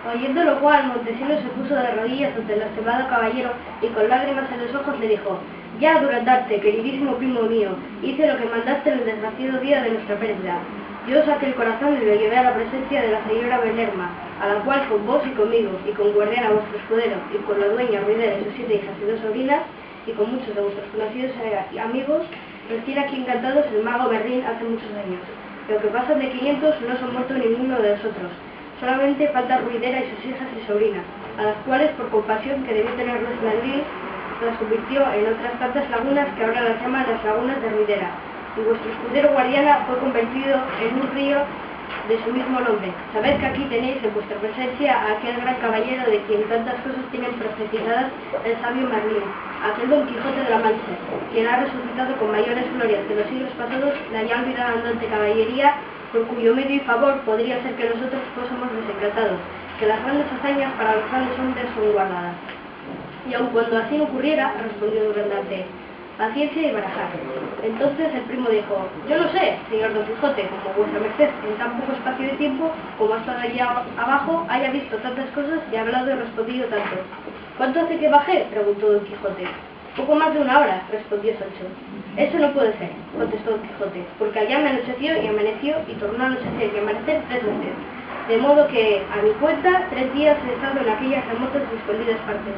Oyendo lo cual, Montesinos se puso de rodillas ante el lastimado caballero y con lágrimas en los ojos le dijo: «Ya, Durandarte, queridísimo primo mío, hice lo que mandaste en el desgraciado día de nuestra pérdida. Yo saqué el corazón y lo llevé a la presencia de la señora Belerma, a la cual con vos y conmigo, y con Guardiana vuestro escudero, y con la dueña Ruidera y sus 7 hijas y 2 sobrinas, y con muchos de vuestros conocidos y amigos, recién aquí encantados el mago Merlín hace muchos años. Lo que pasan de 500 no son muertos ninguno de nosotros. Solamente falta Ruidera y sus hijas y sobrinas, a las cuales, por compasión que debió tenerles Merlín, las convirtió en otras tantas lagunas que ahora las llaman las lagunas de Ruidera. Y vuestro escudero Guardiana fue convertido en un río de su mismo nombre. Sabed que aquí tenéis en vuestra presencia a aquel gran caballero de quien tantas cosas tienen profetizadas el sabio Merlín, aquel Don Quijote de la Mancha, quien ha resucitado con mayores glorias de los siglos pasados la ya olvidada andante caballería, por cuyo medio y favor podría ser que nosotros fuésemos desencantados, que las grandes hazañas para los grandes hombres son guardadas». Y aun cuando así no ocurriera, respondió Durandarte, «paciencia y barajar». Entonces el primo dijo: «Yo lo sé, señor Don Quijote, como vuestra merced en tan poco espacio de tiempo, como ha estado allá abajo, haya visto tantas cosas y hablado y respondido tanto». «¿Cuánto hace que bajé?», preguntó Don Quijote. «Poco más de 1 hora», respondió Sancho. «Eso no puede ser», contestó Don Quijote, «porque allá me anocheció y amaneció y tornó a anochecer y amanecer 3 veces. De modo que, a mi cuenta, 3 días he estado en aquellas remotas y escondidas partes».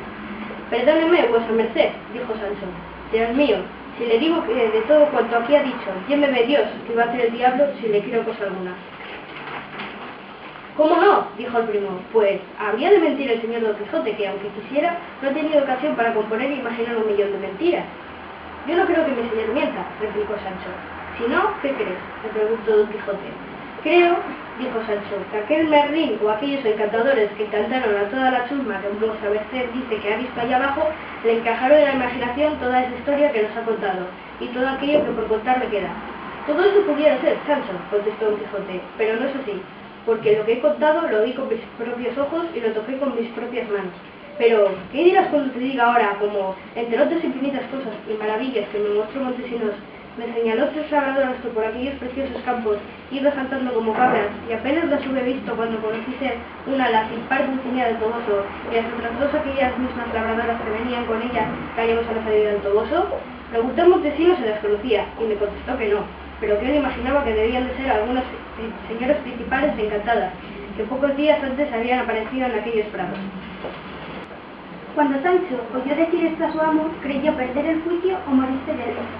«Perdóneme, vuesa merced», dijo Sancho. «Dios mío, si le digo que de todo cuanto aquí ha dicho, llémeme Dios, que va a hacer el diablo si le quiero cosa alguna». «¿Cómo no?», dijo el primo, «pues habría de mentir el señor Don Quijote, que aunque quisiera, no ha tenido ocasión para componer e imaginar 1.000.000 de mentiras». «Yo no creo que mi señor mienta», replicó Sancho. «Si no, ¿qué crees?», le preguntó Don Quijote. «Creo», dijo Sancho, «que aquel Merlín o aquellos encantadores que encantaron a toda la chusma que vuestra merced dice que ha visto allá abajo, le encajaron en la imaginación toda esa historia que nos ha contado, y todo aquello que por contar le queda». «Todo eso pudiera ser, Sancho», contestó Don Quijote, «pero no es así, porque lo que he contado lo vi con mis propios ojos y lo toqué con mis propias manos. Pero, ¿qué dirás cuando te diga ahora, como, entre otras infinitas cosas y maravillas que me mostró Montesinos, me señaló 3 labradoras que por aquellos preciosos campos iba saltando como cabras, y apenas las hube visto cuando conocí ser una la sin par Dulcinea del Toboso, y las otras 2 aquellas mismas labradoras que venían con ella que hallamos a la salida del Toboso?» Pregunté a Montesinos si las conocía, y me contestó que no, pero que él imaginaba que debían de ser algunas señoras principales encantadas, que pocos días antes habían aparecido en aquellos prados. Cuando Sancho oyó decir esto a su amo, creyó perder el juicio o morirse de risa,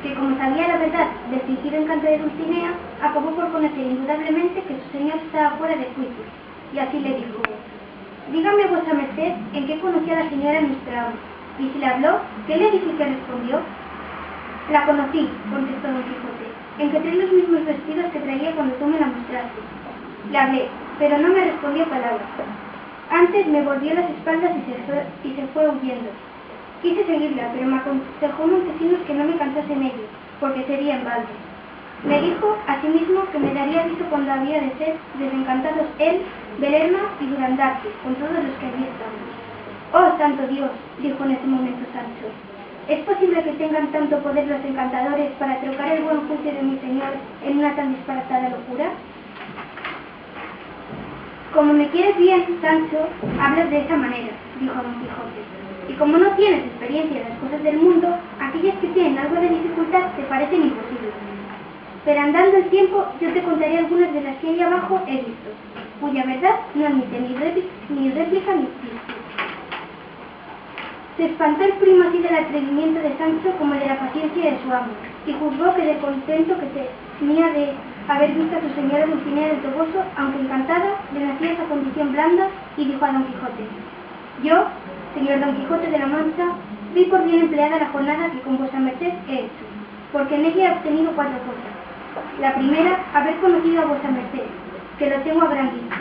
que como sabía la verdad del fingido encanto de Dulcinea, acabó por conocer indudablemente que su señor estaba fuera de juicio, y así le dijo: «Dígame vuesa merced en qué conocía a la señora nuestra amo, y si le habló, ¿qué le dijo y qué respondió?». «La conocí», contestó Don Quijote, «en que trae los mismos vestidos que traía cuando tú me la mostraste. Le hablé, pero no me respondió palabra. Antes me volvió las espaldas y se fue huyendo. Quise seguirla, pero me aconsejó Montesinos que no me cansase en ello, porque sería en balde. Me dijo asimismo que me daría aviso cuando había de ser desencantados él, Belerma y Durandarte, con todos los que allí estamos». «Oh, santo Dios», dijo en ese momento Sancho, «¿es posible que tengan tanto poder los encantadores para trocar el buen juicio de mi señor en una tan disparatada locura?». «Como me quieres bien, Sancho, hablas de esa manera», dijo Don Quijote, «y como no tienes experiencia en las cosas del mundo, aquellas que tienen algo de dificultad te parecen imposibles. Pero andando el tiempo, yo te contaré algunas de las que ahí abajo he visto, cuya verdad no admite ni réplica ni disputa». Se espantó el primo así del atrevimiento de Sancho como de la paciencia de su amo, y juzgó que del contento que tenía de haber visto a su señora Dulcinea del Toboso, aunque encantada, le nacía esa condición blanda, y dijo a Don Quijote: «Yo, señor Don Quijote de la Mancha, vi por bien empleada la jornada que con vuestra merced he hecho, porque en ella he obtenido 4 cosas. La primera, haber conocido a vuestra merced, que lo tengo a gran vista.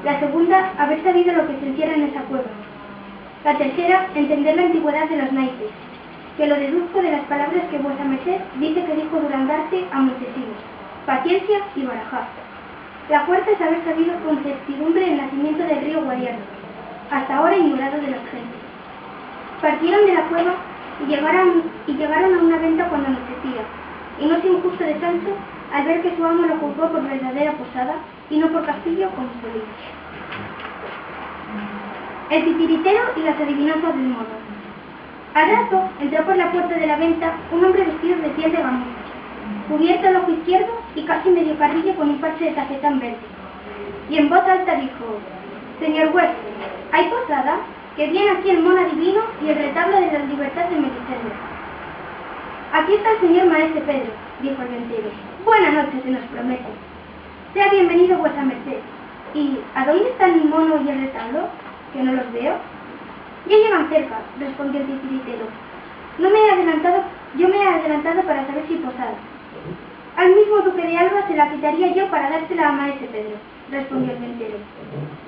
La segunda, haber sabido lo que se encierra en esa cueva. La tercera, entender la antigüedad de los naipes, que lo deduzco de las palabras que vuestra merced dice que dijo Durandarte a Montesinos: paciencia y barajar. La cuarta es haber sabido con certidumbre el nacimiento del río Guadiana, hasta ahora ignorado de los gentes. Partieron de la cueva y llegaron a una venta cuando anochecía, y no sin gusto de Sancho al ver que su amo lo juzgó por verdadera posada y no por castillo como solía. El titiritero y las adivinanzas del mono. Al rato entró por la puerta de la venta un hombre vestido de piel de gamuza, cubierto el ojo izquierdo y casi medio carrillo con un parche de tafetán verde. Y en voz alta dijo: «Señor huésped, ¿hay posada? Que viene aquí el mono adivino y el retablo de la libertad de Melisende». «Aquí está el señor maese Pedro», dijo el ventero. «Buena noche se nos promete. Sea bienvenido vuesa merced. ¿Y a dónde están el mono y el retablo? Que no los veo». «Ya llegan cerca», respondió el titiritero. Yo me he adelantado para saber si posada». «Al mismo duque de Alba se la quitaría yo para dársela a maese Pedro», respondió el ventero.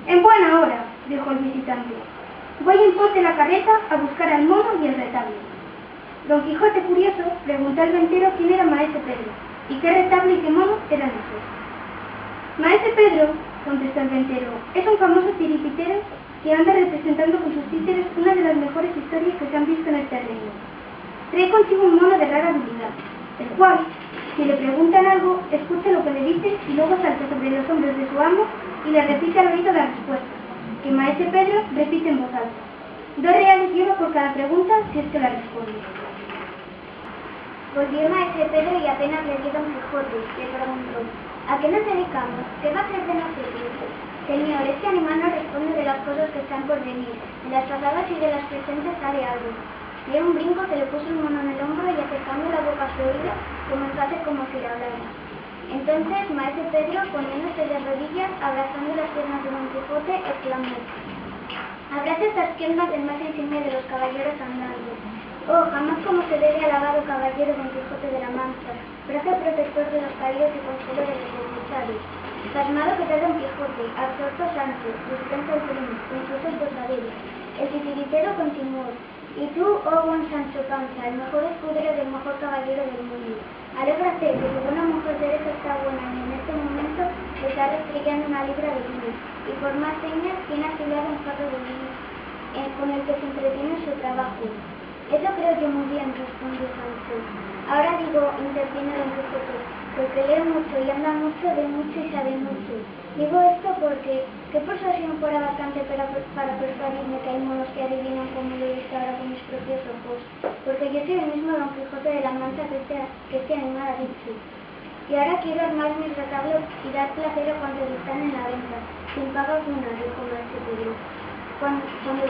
«En buena hora», dijo el visitante. «Voy en pos de la carreta a buscar al mono y el retablo». Don Quijote curioso preguntó al ventero quién era maese Pedro y qué retablo y qué mono eran esos. «Maese Pedro», contestó el ventero, «es un famoso tirititero que anda representando con sus títeres una de las mejores historias que se han visto en este reino. Trae consigo un mono de rara habilidad, el cual, si le preguntan algo, escucha lo que le dicen y luego salta sobre los hombros de su amo y le repite al oído la respuesta, que maese Pedro repite en voz alta. 2 reales lleva por cada pregunta si es que la responde». Volvió maese Pedro y apenas le dio Don Quijote, le preguntó: «¿A qué nos dedicamos? ¿Qué va a hacer de nosotros?» «Señor, este animal no responde de las cosas que están por venir. De las pasadas y de las presentes sabe algo». Dio un brinco que le puso el mono en el hombro y acercando la boca a su oído, comenzó a hacer como si le hablara. Entonces maese Pedro, poniéndose de rodillas, abrazando las piernas de Don Quijote, exclamó: «Abraza estas piernas del más insigne de los caballeros andando. Oh, jamás como se debe alabado caballero Don Quijote de la Mancha, brazo protector de los caídos y consuelo de los desdichados». Pasmado quedó Don Quijote, absorto Sancho, dispensa el primo, confuso el posadero. El titiritero continuó: «Y tú, oh buen Sancho Panza, el mejor escudero del mejor caballero del mundo, alégrate que tu buena mujer Teresa está buena y en este momento le está restregando una libra de vino, y por más señas tiene afilado un jarro de vino, con el que se entretiene en su trabajo». «Eso creo yo muy bien», respondió Sancho. «Ahora digo», intervino Don Quijote, «porque lee mucho y anda mucho, ve mucho y sabe mucho. Digo esto porque, ¿qué persuasión fuera bastante para persuadirme que hay monos que adivinan como lo he visto ahora con mis propios ojos? Porque yo soy el mismo Don Quijote de la Mancha que este animal ha dicho. Y ahora quiero armar mis retablos y dar placer a cuantos están en la venta, sin paga alguna», dijo maese Pedro. Cuando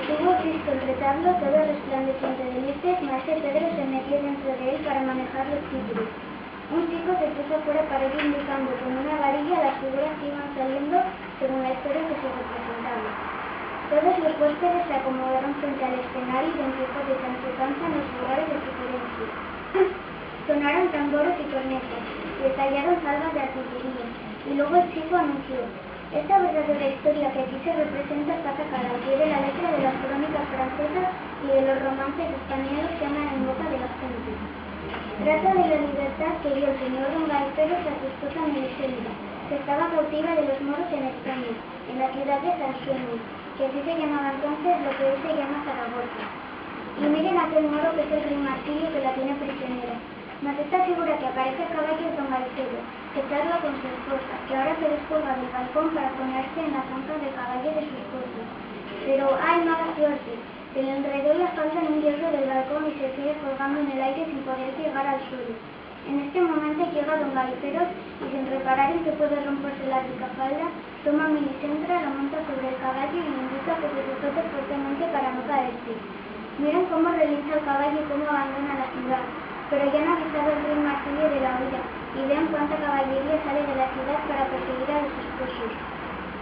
tuvo visto el retablo todo resplandeciente de luces, maese Pedro se metió dentro de él para manejar los títulos. Un chico se puso fuera para ir indicando con una varilla las figuras que iban saliendo según la historia que se representaba. Todos los huéspedes se acomodaron frente al escenario y Don Quijote y Sancho Panza en los lugares de preferencia. Sonaron tambores y cornetas, y estallaron salvas de artillería, y luego el chico anunció: «Esta verdadera historia que aquí se representa está sacada al pie de la letra de las crónicas francesas y de los romances españoles que andan en boca de la gente. Trata de la libertad que dio el señor Don Gaiferos a su esposa Melisenda, que estaba cautiva de los moros en España, en la ciudad de Sansueño, que así se llamaba entonces lo que hoy se llama Zaragoza. Y miren a aquel moro que es el rey Marsilio que la tiene prisionera. Mas esta figura que aparece a caballo es Don Gaiferos, que charla con su esposa, que ahora se descuelga del balcón para ponerse en la zampa del caballo de su esposa. Pero ¡ay, mala suerte! Se le enredó la falda en un hierro del balcón y se sigue colgando en el aire sin poder llegar al suelo. En este momento llega Don Gaiferos y sin reparar en que puede romperse la rica falda, toma a Melisendra, la monta sobre el caballo y le indica que se sujete fuertemente para no caerse. Miren cómo relincha el caballo y cómo abandona la ciudad, pero ya han avisado el rey Marsilio de la huida, y vean cuánta caballería sale de la ciudad para perseguir a los esposos.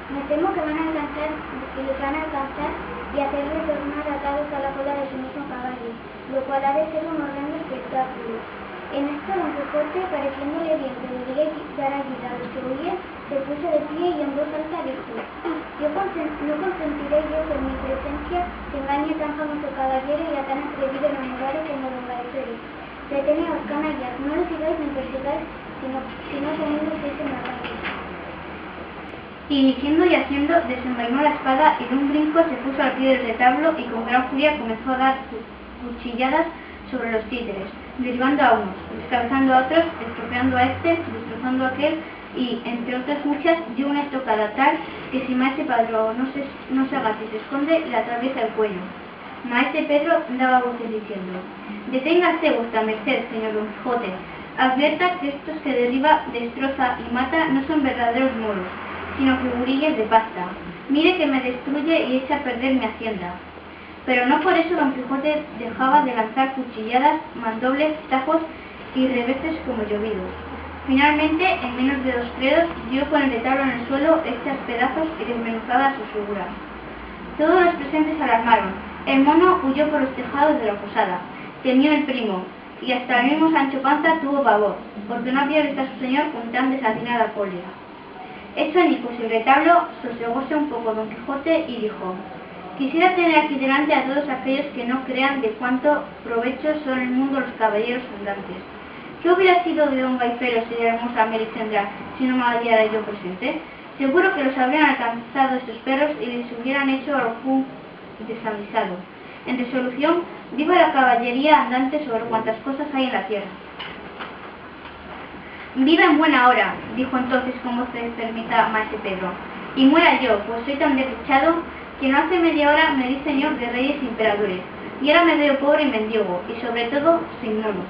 Me temo que van a alcanzar y hacer retornar atados a la cola de su mismo caballo, lo cual ha de ser un horrendo espectáculo». En esto Don Quijote, pareciéndole bien que debía dar ayuda a los que huían, se puso de pie y en voz alta dijo: «No consentiré yo que en mi presencia se engañe tan famoso caballero y a tan atrevido enamorado como Don Gaiferos. Deteneos, canallas, no lo sigáis ni persigáis, sino teniendo ustedes en la calle». Y diciendo y haciendo, desenvainó la espada y de un brinco se puso al pie del retablo y con gran furia comenzó a dar cuchilladas sobre los títeres, derribando a unos, descabezando a otros, estropeando a este, destrozando a aquel y, entre otras muchas, dio una estocada tal que si maese Pedro no se agacha y se esconde, le atraviesa el cuello. Maese Pedro daba voces diciendo: «Deténgase vuestra merced, señor Don Quijote. Advierta que estos que derriba, destroza y mata no son verdaderos moros, sino figurillas de pasta. Mire que me destruye y echa a perder mi hacienda». Pero no por eso Don Quijote dejaba de lanzar cuchilladas, mandobles, tajos y reveses como llovidos. Finalmente, en menos de 2 credos, dio con el retablo en el suelo, hechas pedazos y desmenuzadas sus figuras. Todos los presentes se alarmaron. El mono huyó por los tejados de la posada. Temió el primo, y hasta el mismo Sancho Panza tuvo pavor, porque no había visto a su señor con tan desatinada cólera. Hecho añicos el retablo, sosegóse un poco Don Quijote y dijo: «Quisiera tener aquí delante a todos aquellos que no crean de cuánto provecho son en el mundo los caballeros andantes. ¿Qué hubiera sido de don Gaiferos y de la hermosa Melisendra si no me hallara yo presente? Seguro que los habrían alcanzado estos perros y les hubieran hecho algún desaguisado. En resolución, viva la caballería andante sobre cuantas cosas hay en la tierra». «Viva en buena hora», dijo entonces con voz de ermita maese Pedro, «y muera yo, pues soy tan desdichado que no hace media hora me di señor de reyes e imperadores, y ahora me veo pobre y mendigo, y sobre todo sin mono».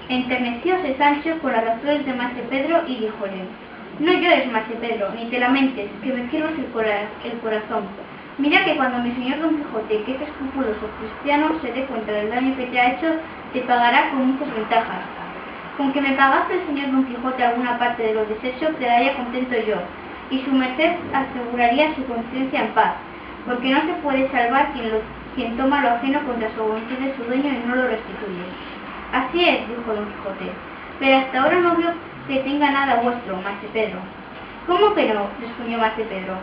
Enternecióse Sancho con las razones de maese Pedro y díjole: «No llores, maese Pedro, ni te lamentes, que me quiebras el corazón. Mira que cuando mi señor Don Quijote, que es escrupuloso cristiano, se dé cuenta del daño que te ha hecho, te pagará con muchas ventajas. Con que me pagase el señor Don Quijote alguna parte de los desechos, quedaría contento yo, y su merced aseguraría su conciencia en paz, porque no se puede salvar quien toma lo ajeno contra su voluntad de su dueño y no lo restituye». «Así es», dijo Don Quijote, «pero hasta ahora no veo que tenga nada vuestro, maese Pedro». «¿Cómo que no?», respondió maese Pedro.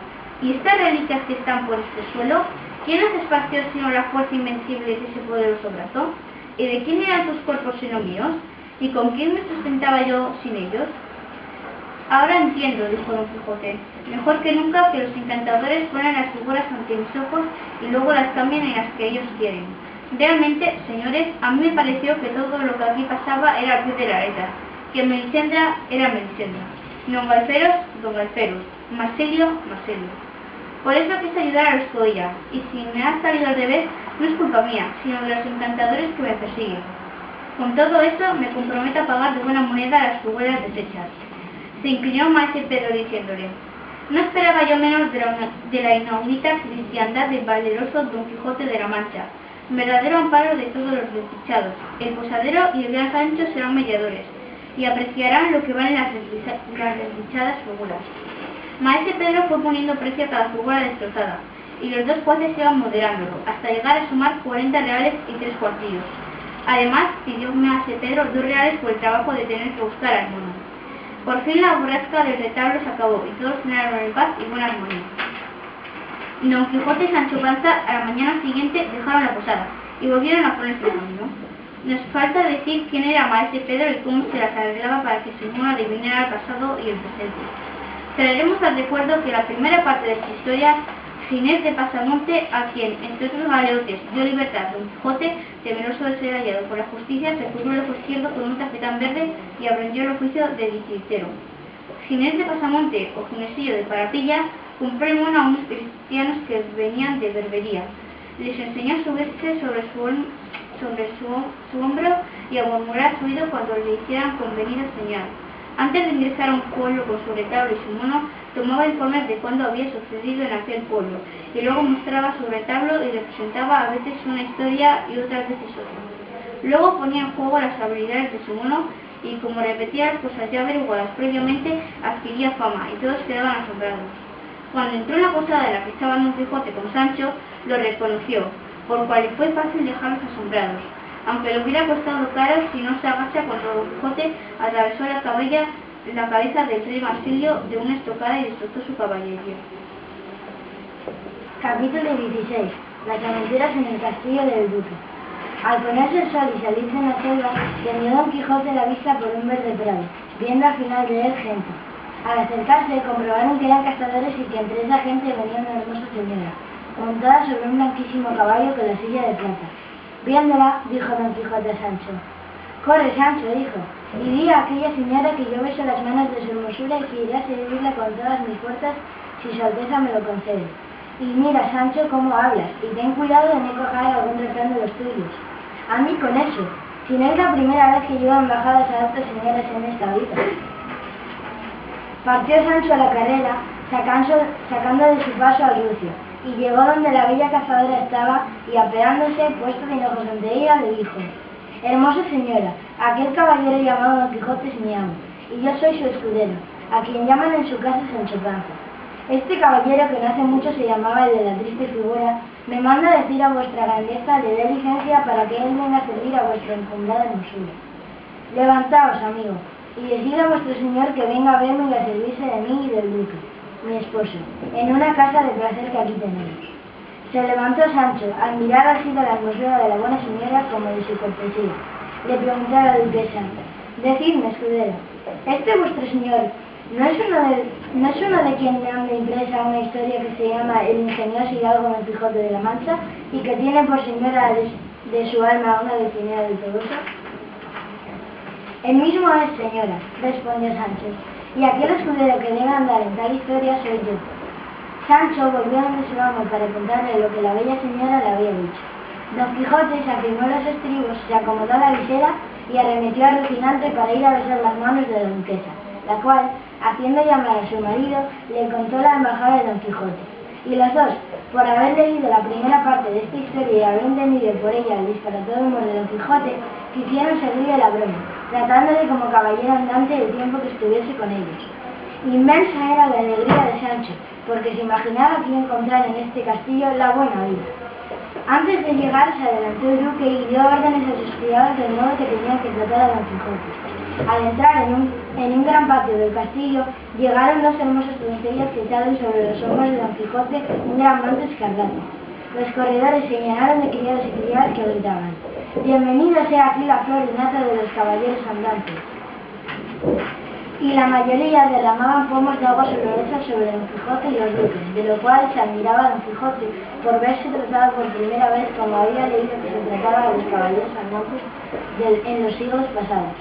«¿Y estas reliquias que están por este suelo? ¿Quién las esparció sino la fuerza invencible de ese poderoso brazo? ¿Y de quién eran tus cuerpos sino míos? ¿Y con quién me sustentaba yo sin ellos?». «Ahora entiendo», dijo Don Quijote, «mejor que nunca que los encantadores ponen las figuras ante mis ojos y luego las cambian en las que ellos quieren. Realmente, señores, a mí me pareció que todo lo que aquí pasaba era al pie de la letra, que Melisendra era Melisendra, Don Gaiferos, Don Gaiferos, Marsilio, Marsilio. Por eso quise ayudar a los que oía, y si me ha salido al revés, no es culpa mía, sino de los encantadores que me persiguen. Con todo eso, me comprometo a pagar de buena moneda las figuras deshechas». Se inclinó maese Pedro diciéndole: «No esperaba yo menos de la inaudita cristiandad del valeroso Don Quijote de la Mancha, verdadero amparo de todos los desdichados. El posadero y el gran Sancho serán mediadores, y apreciarán lo que valen las desdichadas figuras». Maese Pedro fue poniendo precio a cada figura destrozada, y los 2 jueces iban moderándolo, hasta llegar a sumar 40 reales y 3 cuartillos. Además, pidió maese Pedro 2 reales por el trabajo de tener que buscar al mono. Por fin la borrasca del retablo se acabó, y todos cenaron en paz y buena armonía. Don Quijote y Sancho Panza a la mañana siguiente dejaron la posada y volvieron a ponerse en camino. Nos falta decir quién era maese Pedro y cómo se las arreglaba para que su mono adivinara el pasado y el presente. Traeremos al recuerdo que la primera parte de esta historia, Ginés de Pasamonte, a quien, entre otros galeotes, dio libertad Don Quijote, temeroso de ser hallado por la justicia, se cubrió el ojo izquierdo con un tafetán verde y aprendió el oficio de titiritero. Ginés de Pasamonte, o Ginesillo de Parapilla, compró el mono a unos cristianos que venían de Berbería. Les enseñó a subirse sobre su hombro y a murmurar su oído cuando le hicieran convenida señal. Antes de ingresar a un pueblo con su retablo y su mono, tomaba informes de cuándo había sucedido en aquel pueblo, y luego mostraba su retablo y representaba a veces una historia y otras veces otra. Luego ponía en juego las habilidades de su mono, y como repetía las cosas ya averiguadas previamente, adquiría fama, y todos quedaban asombrados. Cuando entró en la posada en la que estaba Don Quijote con Sancho, lo reconoció, por cual le fue fácil dejarlos asombrados, aunque le hubiera costado caro si no se agacha cuando Don Quijote atravesó la cabeza del rey Marsilio de una estocada y destrozó su caballería. Capítulo 16. Las aventuras en el castillo del duque. Al ponerse el sol y salirse en la selva, tendió Don Quijote la vista por un verde prado, viendo al final de él gente. Al acercarse, comprobaron que eran cazadores y que entre esa gente venía una hermosa señora, montada sobre un blanquísimo caballo con la silla de plata. Viéndola, dijo Don Quijote a Sancho: «Corre, Sancho, hijo, y di a aquella señora que yo beso las manos de su hermosura y que iré a servirla con todas mis fuerzas si su Alteza me lo concede. Y mira, Sancho, cómo hablas, y ten cuidado de no coger algún refrán de los tuyos. A mí con eso, si no es la primera vez que llevo embajadas a altas señoras en esta vida. Partió Sancho a la carrera, sacando de su paso al rucio, y llegó donde la bella cazadora estaba, y apeándose, puesto de ojos ante ella, le dijo: «Hermosa señora, aquel caballero llamado Don Quijote es mi amo, y yo soy su escudero, a quien llaman en su casa Sancho Panza. Este caballero, que no hace mucho se llamaba el de la triste figura, me manda decir a vuestra grandeza le dé licencia para que él venga a servir a vuestra encomendada hermosura. Levantaos, amigo, y decid a vuestro señor que venga a verme y a servirse de mí y del duque, mi esposo, en una casa de placer que aquí tenemos». Se levantó Sancho, al mirar así de la hermosura de la buena señora como de su cortesía. Le preguntó a la duquesa: «Decidme, escudero, ¿este vuestro señor no es uno de quien me anda impresa una historia que se llama El ingenioso hidalgo Don Quijote de la Mancha y que tiene por señora de su alma una Dulcinea del Toboso?» «El mismo es, señora», respondió Sancho, «y aquel escudero que debe andar en tal historia soy yo». Sancho volvió donde su amo para contarle lo que la bella señora le había dicho. Don Quijote se afirmó los estribos, se acomodó la visera y arremetió a Rocinante para ir a besar las manos de la duquesa, la cual, haciendo llamar a su marido, le contó la embajada de Don Quijote. Y los dos, por haber leído la primera parte de esta historia y haber entendido por ella el disparatado humor de Don Quijote, quisieron servirle la broma, tratándole como caballero andante el tiempo que estuviese con ellos. Inmensa era la alegría de Sancho, porque se imaginaba que iba a encontrar en este castillo la buena vida. Antes de llegar se adelantó el duque y dio órdenes a sus criados del modo que tenían que tratar a Don Quijote. Al entrar en un gran patio del castillo, llegaron dos hermosas doncellas que echaron sobre los hombros de Don Quijote un gran manto escarlata. Los corredores se llenaron de criados y criadas que gritaban: «Bienvenido sea aquí la flor y nata de los caballeros andantes». Y la mayoría derramaban pomos de agua olorosas sobre Don Quijote y los duques, de lo cual se admiraba Don Quijote por verse tratado por primera vez como había leído que se trataba a los caballeros andantes en los siglos pasados.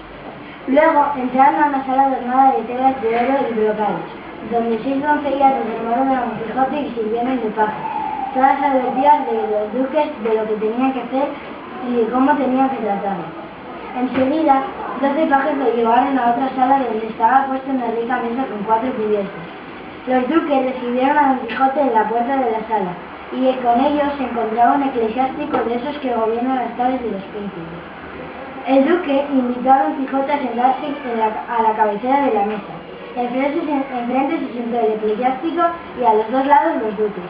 Luego entraron a una sala adornada de telas de oro y brocades, donde 6 doncellas desarmaron a Don Quijote y sirvieron de paje, todas advertidas de los duques de lo que tenían que hacer y de cómo tenían que tratarlo. Enseguida, 12 pajes lo llevaron a otra sala donde estaba puesta una rica mesa con 4 cubiertos. Los duques recibieron a Don Quijote en la puerta de la sala, y con ellos se encontraba un eclesiástico de esos que gobiernan las tablas de los príncipes. El duque invitó a Don Quijote a sentarse a la cabecera de la mesa. Enfrente se sentó el eclesiástico y a los dos lados los duques.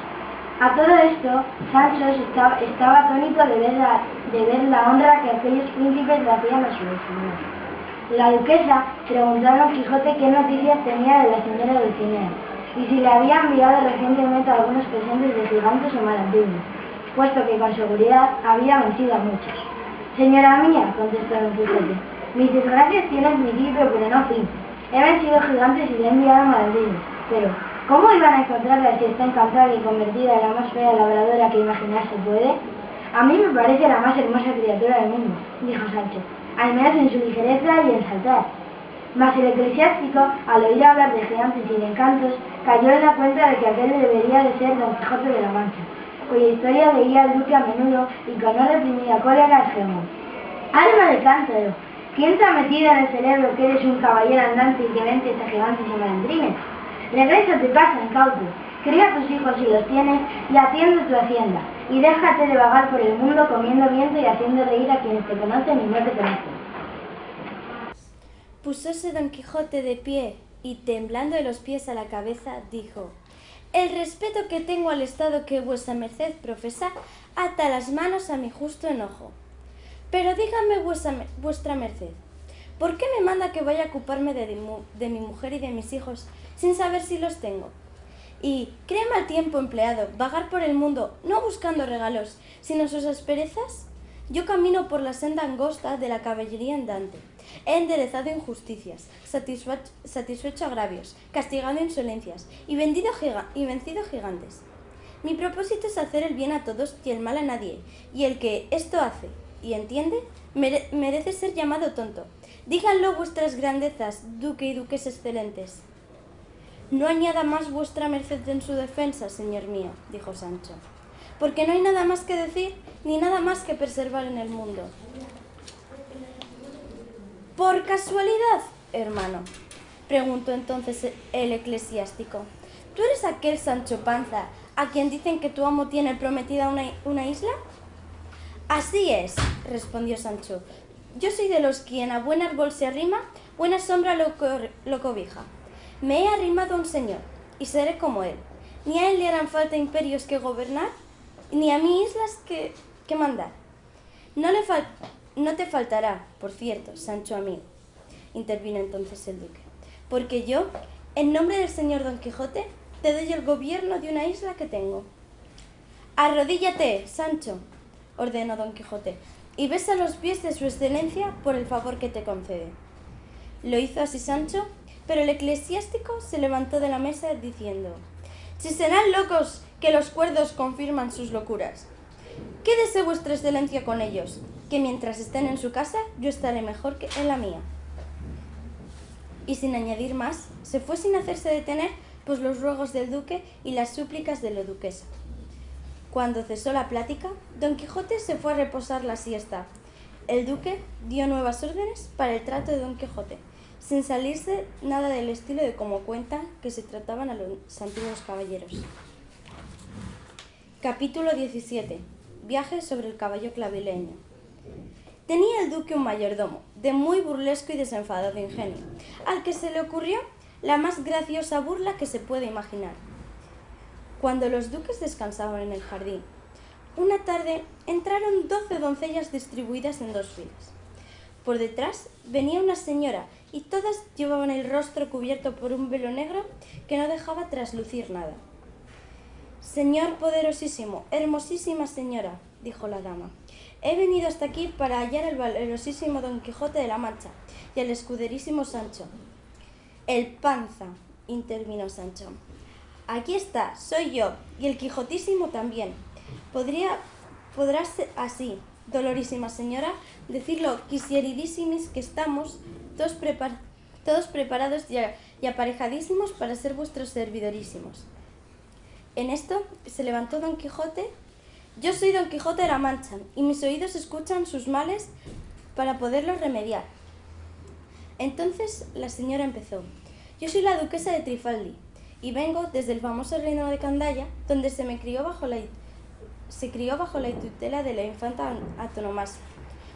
A todo esto, Sancho estaba atónito de ver la honra que aquellos príncipes le hacían a su señor. La duquesa preguntó a Don Quijote qué noticias tenía de la señora Dulcinea, y si le había enviado recientemente algunos presentes de gigantes o malandrines, puesto que con seguridad había vencido a muchos. «Señora mía», contestó Don Quijote, «mis desgracias tienen principio pero no fin. He vencido gigantes y le he enviado malandrines, pero ¿cómo iban a encontrarla si está encantada y convertida en la más fea labradora que imaginarse puede? A mí me parece la más hermosa criatura del mundo», dijo Sancho, «al menos en su ligereza y en saltar». Mas el eclesiástico, al oír hablar de gigantes y de encantos, cayó en la cuenta de que aquel debería de ser Don Quijote de la Mancha, cuya historia leía el duque a menudo y con no reprimida cólera exclamó: «Alma de cántaro, ¿quién te ha metido en el cerebro que eres un caballero andante y que vences a gigantes y malandrines? Regresa a tu casa, incauto, cría a tus hijos si los tienes y atiende tu hacienda, y déjate de vagar por el mundo comiendo viento y haciendo reír a quienes te conocen y no te conocen». Púsose Don Quijote de pie y, temblando de los pies a la cabeza, dijo: «El respeto que tengo al estado que vuesa merced profesa ata las manos a mi justo enojo. Pero dígame vuestra merced, ¿por qué me manda que vaya a ocuparme de mi mujer y de mis hijos sin saber si los tengo? Y ¿cree mal tiempo empleado vagar por el mundo no buscando regalos, sino sus asperezas? Yo camino por la senda angosta de la caballería andante. He enderezado injusticias, satisfecho agravios, castigado insolencias y vencido gigantes. Mi propósito es hacer el bien a todos y el mal a nadie, y el que esto hace y entiende merece ser llamado tonto. Díganlo vuestras grandezas, duque y duques excelentes». No añada más vuestra merced en su defensa, señor mío, dijo Sancho, porque no hay nada más que decir, ni nada más que preservar en el mundo. ¿Por casualidad, hermano?, preguntó entonces el eclesiástico. ¿Tú eres aquel Sancho Panza a quien dicen que tu amo tiene prometida una isla? Así es, respondió Sancho. Yo soy de los quien a buen árbol se arrima, buena sombra lo cobija. Me he arrimado a un señor, y seré como él. Ni a él le harán falta imperios que gobernar, ni a mí islas que mandar. No te faltará, por cierto, Sancho amigo, intervino entonces el duque, porque yo, en nombre del señor Don Quijote, te doy el gobierno de una isla que tengo. Arrodíllate, Sancho, ordenó Don Quijote, y besa los pies de su excelencia por el favor que te concede. Lo hizo así Sancho, pero el eclesiástico se levantó de la mesa diciendo: si serán locos que los cuerdos confirman sus locuras. Quédese vuestra excelencia con ellos, que mientras estén en su casa yo estaré mejor que en la mía. Y sin añadir más, se fue sin hacerse detener pues los ruegos del duque y las súplicas de la duquesa. Cuando cesó la plática, Don Quijote se fue a reposar la siesta. El duque dio nuevas órdenes para el trato de Don Quijote, sin salirse nada del estilo de como cuentan que se trataban a los antiguos caballeros. Capítulo 17. Viaje sobre el caballo clavileño. Tenía el duque un mayordomo, de muy burlesco y desenfadado ingenio, al que se le ocurrió la más graciosa burla que se puede imaginar. Cuando los duques descansaban en el jardín, una tarde entraron 12 doncellas distribuidas en 2 filas. Por detrás venía una señora, y todas llevaban el rostro cubierto por un velo negro que no dejaba traslucir nada. «Señor poderosísimo, hermosísima señora», dijo la dama, «he venido hasta aquí para hallar al valerosísimo Don Quijote de la Mancha y al escuderísimo Sancho». «El Panza», intervino Sancho. «Aquí está, soy yo, y el Quijotísimo también. Podrás así, dolorísima señora, decirlo quisieridísimis que estamos todos preparados y aparejadísimos para ser vuestros servidorísimos». En esto se levantó Don Quijote. «Yo soy Don Quijote de la Mancha, y mis oídos escuchan sus males para poderlos remediar». Entonces la señora empezó: «Yo soy la duquesa de Trifaldi, y vengo desde el famoso reino de Candaya, donde se crió bajo la tutela de la infanta Antonomasia.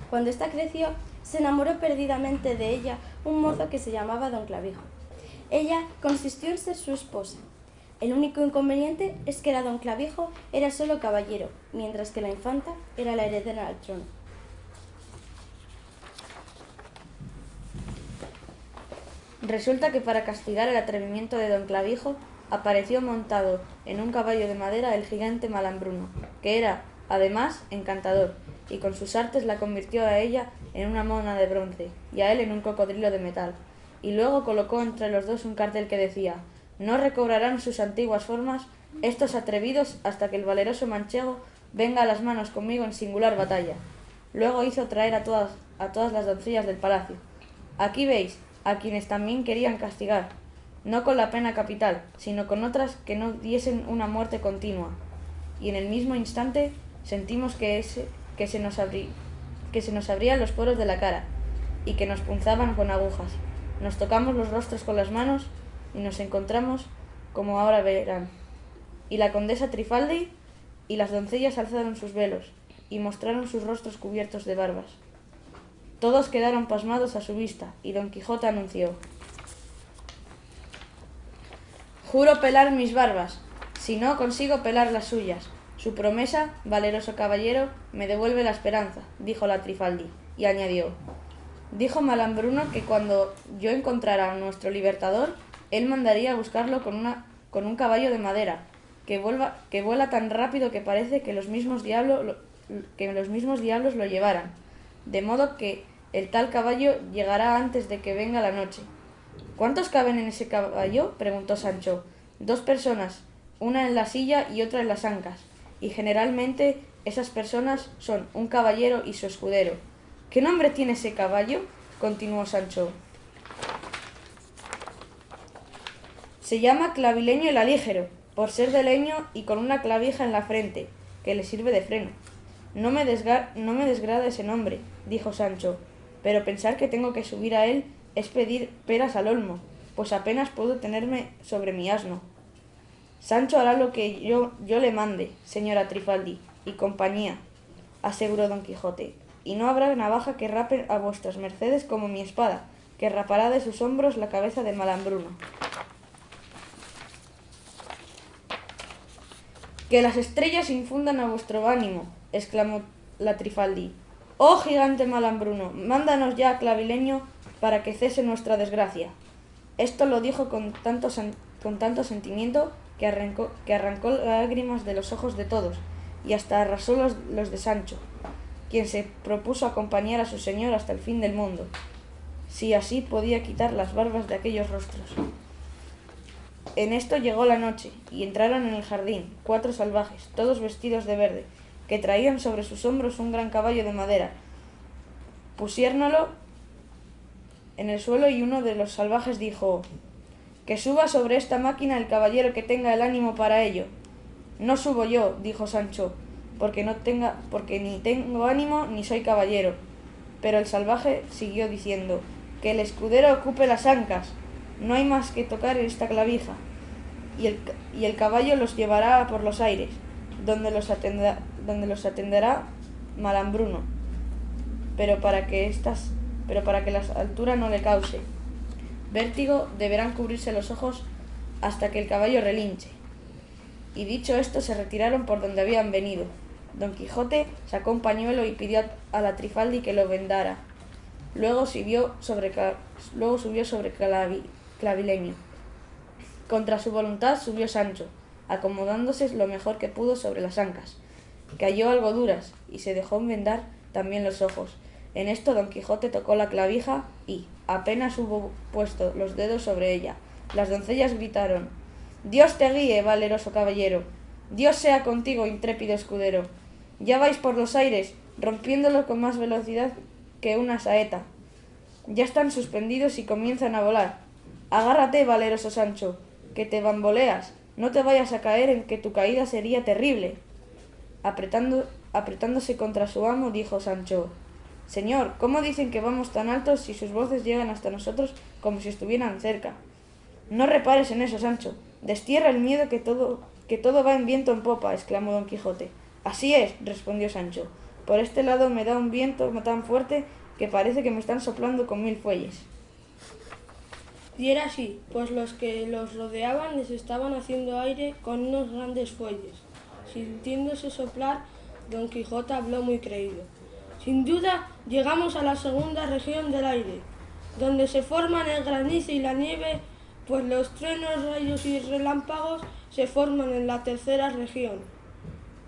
Cuando ésta creció, se enamoró perdidamente de ella un mozo que se llamaba Don Clavijo. Ella consistió en ser su esposa. El único inconveniente es que Don Clavijo era solo caballero, mientras que la infanta era la heredera al trono. Resulta que para castigar el atrevimiento de Don Clavijo apareció montado en un caballo de madera el gigante Malambruno, que era, además, encantador, y con sus artes la convirtió a ella en una mona de bronce y a él en un cocodrilo de metal, y luego colocó entre los dos un cartel que decía: «No recobrarán sus antiguas formas estos atrevidos hasta que el valeroso manchego venga a las manos conmigo en singular batalla». Luego hizo traer a todas las doncellas del palacio. Aquí veis a quienes también querían castigar, no con la pena capital, sino con otras que no diesen una muerte continua. Y en el mismo instante sentimos que se nos abrían los poros de la cara y que nos punzaban con agujas. Nos tocamos los rostros con las manos y nos encontramos como ahora verán. Y la condesa Trifaldi y las doncellas alzaron sus velos y mostraron sus rostros cubiertos de barbas. Todos quedaron pasmados a su vista, y Don Quijote anunció: «Juro pelar mis barbas, si no consigo pelar las suyas. Su promesa, valeroso caballero, me devuelve la esperanza», dijo la Trifaldi, y añadió: «Dijo Malambruno que cuando yo encontrara a nuestro libertador, él mandaría a buscarlo con un caballo de madera, que vuela tan rápido que parece que los mismos diablos lo llevaran, de modo que el tal caballo llegará antes de que venga la noche». «¿Cuántos caben en ese caballo?», preguntó Sancho. «2 personas, una en la silla y otra en las ancas, y generalmente esas personas son un caballero y su escudero». «¿Qué nombre tiene ese caballo?», continuó Sancho. Se llama Clavileño el Alígero, por ser de leño y con una clavija en la frente, que le sirve de freno. No me desgrada ese nombre, dijo Sancho, pero pensar que tengo que subir a él es pedir peras al olmo, pues apenas puedo tenerme sobre mi asno. Sancho hará lo que yo le mande, señora Trifaldi y compañía, aseguró Don Quijote, y no habrá navaja que rape a vuestras mercedes como mi espada, que rapará de sus hombros la cabeza de Malambruno. Que las estrellas infundan a vuestro ánimo, exclamó la Trifaldi. ¡Oh, gigante Malambruno! Mándanos ya a Clavileño para que cese nuestra desgracia. Esto lo dijo con tanto sentimiento que arrancó lágrimas de los ojos de todos, y hasta arrasó los de Sancho, quien se propuso acompañar a su señor hasta el fin del mundo, si así podía quitar las barbas de aquellos rostros. En esto llegó la noche, y entraron en el jardín 4 salvajes, todos vestidos de verde, que traían sobre sus hombros un gran caballo de madera. Pusiérnolo en el suelo y uno de los salvajes dijo: «Que suba sobre esta máquina el caballero que tenga el ánimo para ello». «No subo yo», dijo Sancho, porque ni tengo ánimo ni soy caballero». Pero el salvaje siguió diciendo: «Que el escudero ocupe las ancas, no hay más que tocar esta clavija, y el caballo los llevará por los aires, donde los atenderá Malambruno, pero para que la altura no le cause vértigo, deberán cubrirse los ojos hasta que el caballo relinche». Y dicho esto, se retiraron por donde habían venido. Don Quijote sacó un pañuelo y pidió a la Trifaldi que lo vendara. Luego subió sobre Clavileño. Contra su voluntad subió Sancho, acomodándose lo mejor que pudo sobre las ancas, que halló algo duras, y se dejó vendar también los ojos. En esto Don Quijote tocó la clavija y, apenas hubo puesto los dedos sobre ella, las doncellas gritaron: «Dios te guíe, valeroso caballero! Dios sea contigo, intrépido escudero! Ya vais por los aires, rompiéndolo con más velocidad que una saeta. Ya están suspendidos y comienzan a volar. Agárrate, valeroso Sancho, que te bamboleas, no te vayas a caer, en que tu caída sería terrible». Apretándose contra su amo, dijo Sancho: «Señor, ¿cómo dicen que vamos tan altos si sus voces llegan hasta nosotros como si estuvieran cerca?» «No repares en eso, Sancho, destierra el miedo, que todo va en viento en popa», exclamó Don Quijote. «Así es», respondió Sancho, «por este lado me da un viento tan fuerte que parece que me están soplando con 1000 fuelles». Y era así, pues los que los rodeaban les estaban haciendo aire con unos grandes fuelles. Sintiéndose soplar, Don Quijote habló muy creído: «Sin duda llegamos a la segunda región del aire, donde se forman el granizo y la nieve, pues los truenos, rayos y relámpagos se forman en la tercera región.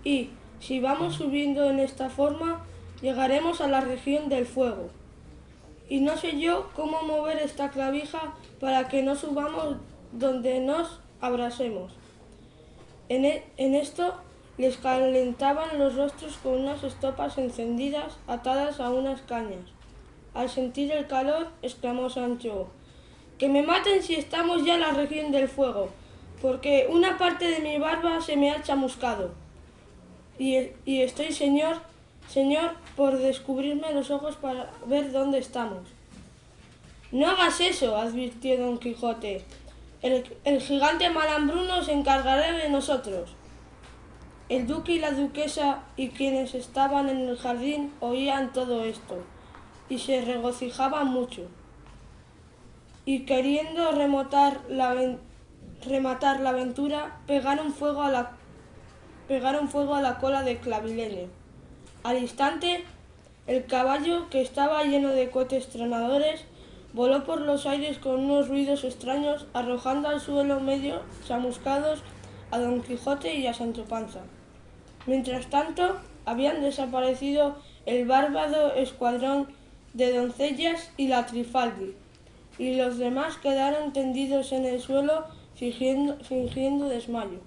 Y, si vamos subiendo en esta forma, llegaremos a la región del fuego. Y no sé yo cómo mover esta clavija para que no subamos donde nos abrasemos». En esto les calentaban los rostros con unas estopas encendidas atadas a unas cañas. Al sentir el calor, exclamó Sancho: «Que me maten si estamos ya en la región del fuego, porque una parte de mi barba se me ha chamuscado, y estoy, señor, por descubrirme los ojos para ver dónde estamos». «No hagas eso», advirtió Don Quijote. El gigante Malambruno se encargará de nosotros». El duque y la duquesa y quienes estaban en el jardín oían todo esto, y se regocijaban mucho. Y queriendo rematar la aventura, pegaron fuego a la cola de Clavileño. Al instante, el caballo, que estaba lleno de cohetes tronadores, voló por los aires con unos ruidos extraños, arrojando al suelo medio chamuscados a Don Quijote y a Sancho Panza. Mientras tanto, habían desaparecido el bárbaro escuadrón de doncellas y la Trifaldi, y los demás quedaron tendidos en el suelo fingiendo desmayo.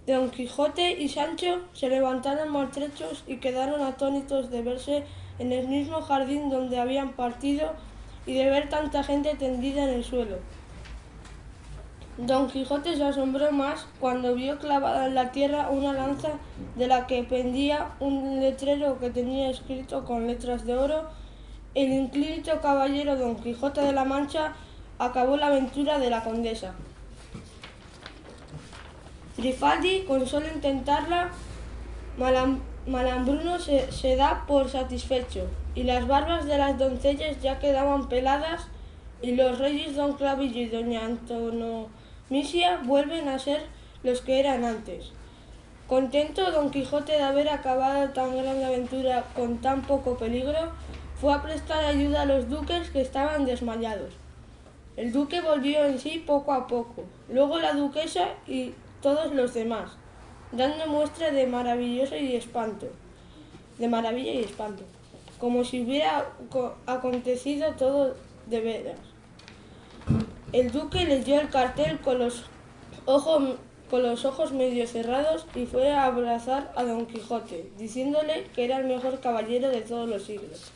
Don Quijote y Sancho se levantaron maltrechos y quedaron atónitos de verse en el mismo jardín donde habían partido y de ver tanta gente tendida en el suelo. Don Quijote se asombró más cuando vio clavada en la tierra una lanza de la que pendía un letrero que tenía escrito con letras de oro: el inclito caballero Don Quijote de la Mancha acabó la aventura de la condesa. Trifaldi, con solo intentarla, Malambruno se da por satisfecho, y las barbas de las doncellas ya quedaban peladas, y los reyes Don Clavijo y Doña Antonomisia vuelven a ser los que eran antes. Contento Don Quijote de haber acabado tan grande aventura con tan poco peligro, fue a prestar ayuda a los duques que estaban desmayados. El duque volvió en sí poco a poco, luego la duquesa y todos los demás, dando muestra de maravilla y espanto, como si hubiera acontecido todo de veras. El duque leyó el cartel con los ojos medio cerrados y fue a abrazar a Don Quijote, diciéndole que era el mejor caballero de todos los siglos.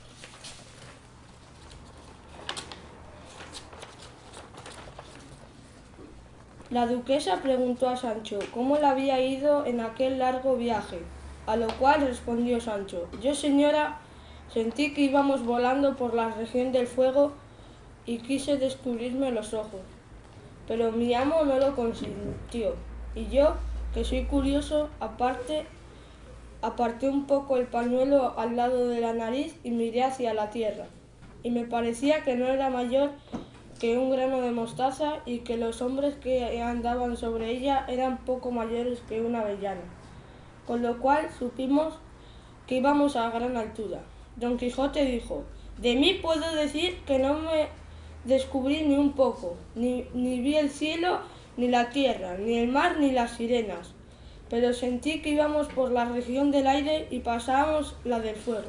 La duquesa preguntó a Sancho cómo le había ido en aquel largo viaje, a lo cual respondió Sancho: yo, señora, sentí que íbamos volando por la región del fuego y quise descubrirme los ojos, pero mi amo no lo consintió, y yo, que soy curioso, aparté un poco el pañuelo al lado de la nariz y miré hacia la tierra, y me parecía que no era mayor que un grano de mostaza y que los hombres que andaban sobre ella eran poco mayores que una avellana, con lo cual supimos que íbamos a gran altura. Don Quijote dijo: de mí puedo decir que no me descubrí ni un poco, ni vi el cielo, ni la tierra, ni el mar, ni las sirenas, pero sentí que íbamos por la región del aire y pasábamos la del fuego.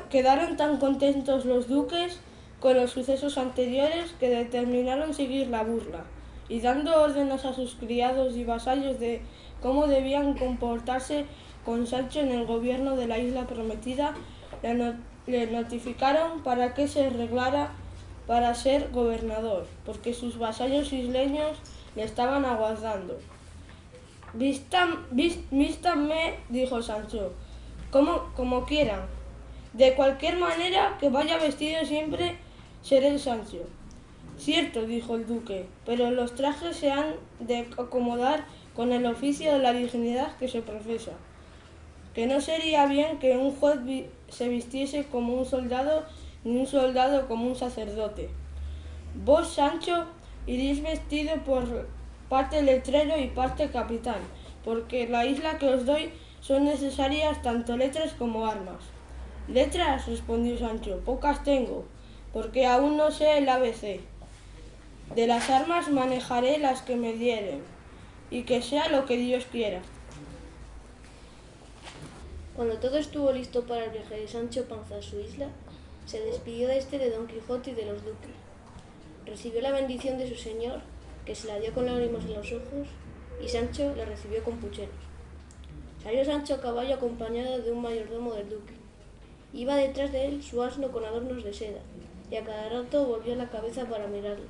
Quedaron tan contentos los duques con los sucesos anteriores que determinaron seguir la burla, y dando órdenes a sus criados y vasallos de cómo debían comportarse con Sancho en el gobierno de la isla prometida, le notificaron para que se arreglara para ser gobernador, porque sus vasallos isleños le estaban aguardando. Vístanme, dijo Sancho, como quieran. De cualquier manera que vaya vestido siempre, seré Sancho. Cierto, dijo el duque, pero los trajes se han de acomodar con el oficio de la dignidad que se profesa, que no sería bien que un juez se vistiese como un soldado, ni un soldado como un sacerdote. Vos, Sancho, iréis vestido por parte letrero y parte capitán, porque en la isla que os doy son necesarias tanto letras como armas. Letras, respondió Sancho, pocas tengo, porque aún no sé el ABC. De las armas manejaré las que me dieren, y que sea lo que Dios quiera. Cuando todo estuvo listo para el viaje de Sancho Panza a su isla, se despidió de Don Quijote y de los duques. Recibió la bendición de su señor, que se la dio con lágrimas en los ojos, y Sancho la recibió con pucheros. Salió Sancho a caballo acompañado de un mayordomo del duque. Iba detrás de él su asno con adornos de seda, y a cada rato volvió la cabeza para mirarlo.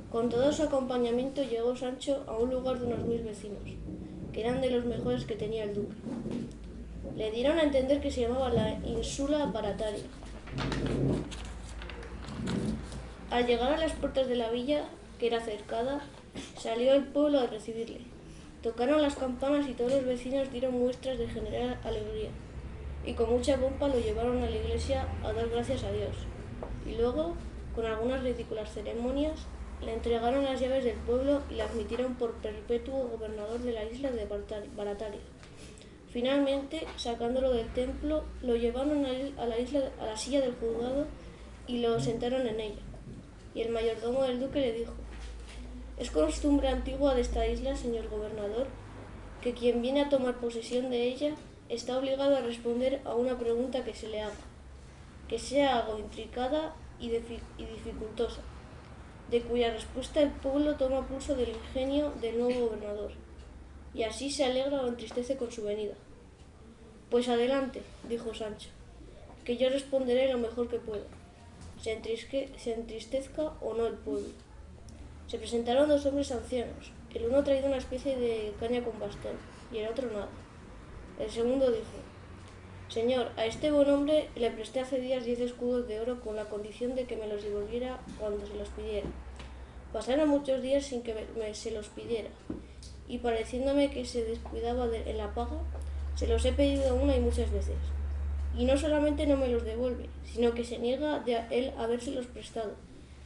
Con todo su acompañamiento llegó Sancho a un lugar de unos 1000 vecinos, que eran de los mejores que tenía el duque. Le dieron a entender que se llamaba la Ínsula Barataria. Al llegar a las puertas de la villa, que era cercada, salió el pueblo a recibirle. Tocaron las campanas y todos los vecinos dieron muestras de general alegría, y con mucha pompa lo llevaron a la iglesia a dar gracias a Dios, y luego, con algunas ridículas ceremonias, le entregaron las llaves del pueblo y le admitieron por perpetuo gobernador de la isla de Barataria. Finalmente, sacándolo del templo, lo llevaron a la silla del juzgado y lo sentaron en ella. Y el mayordomo del duque le dijo: es costumbre antigua de esta isla, señor gobernador, que quien viene a tomar posesión de ella está obligado a responder a una pregunta que se le haga, que sea algo intricada y dificultosa, de cuya respuesta el pueblo toma pulso del ingenio del nuevo gobernador, y así se alegra o entristece con su venida. Pues adelante, dijo Sancho, que yo responderé lo mejor que pueda. se entristezca o no el pueblo. Se presentaron dos hombres ancianos. El uno traía una especie de caña con bastón y el otro nada. El segundo dijo: Señor, a este buen hombre le presté hace días 10 escudos de oro con la condición de que me los devolviera cuando se los pidiera. Pasaron muchos días sin que se los pidiera, y pareciéndome que se descuidaba en la paga, se los he pedido una y muchas veces. Y no solamente no me los devuelve, sino que se niega de él habérselos prestado,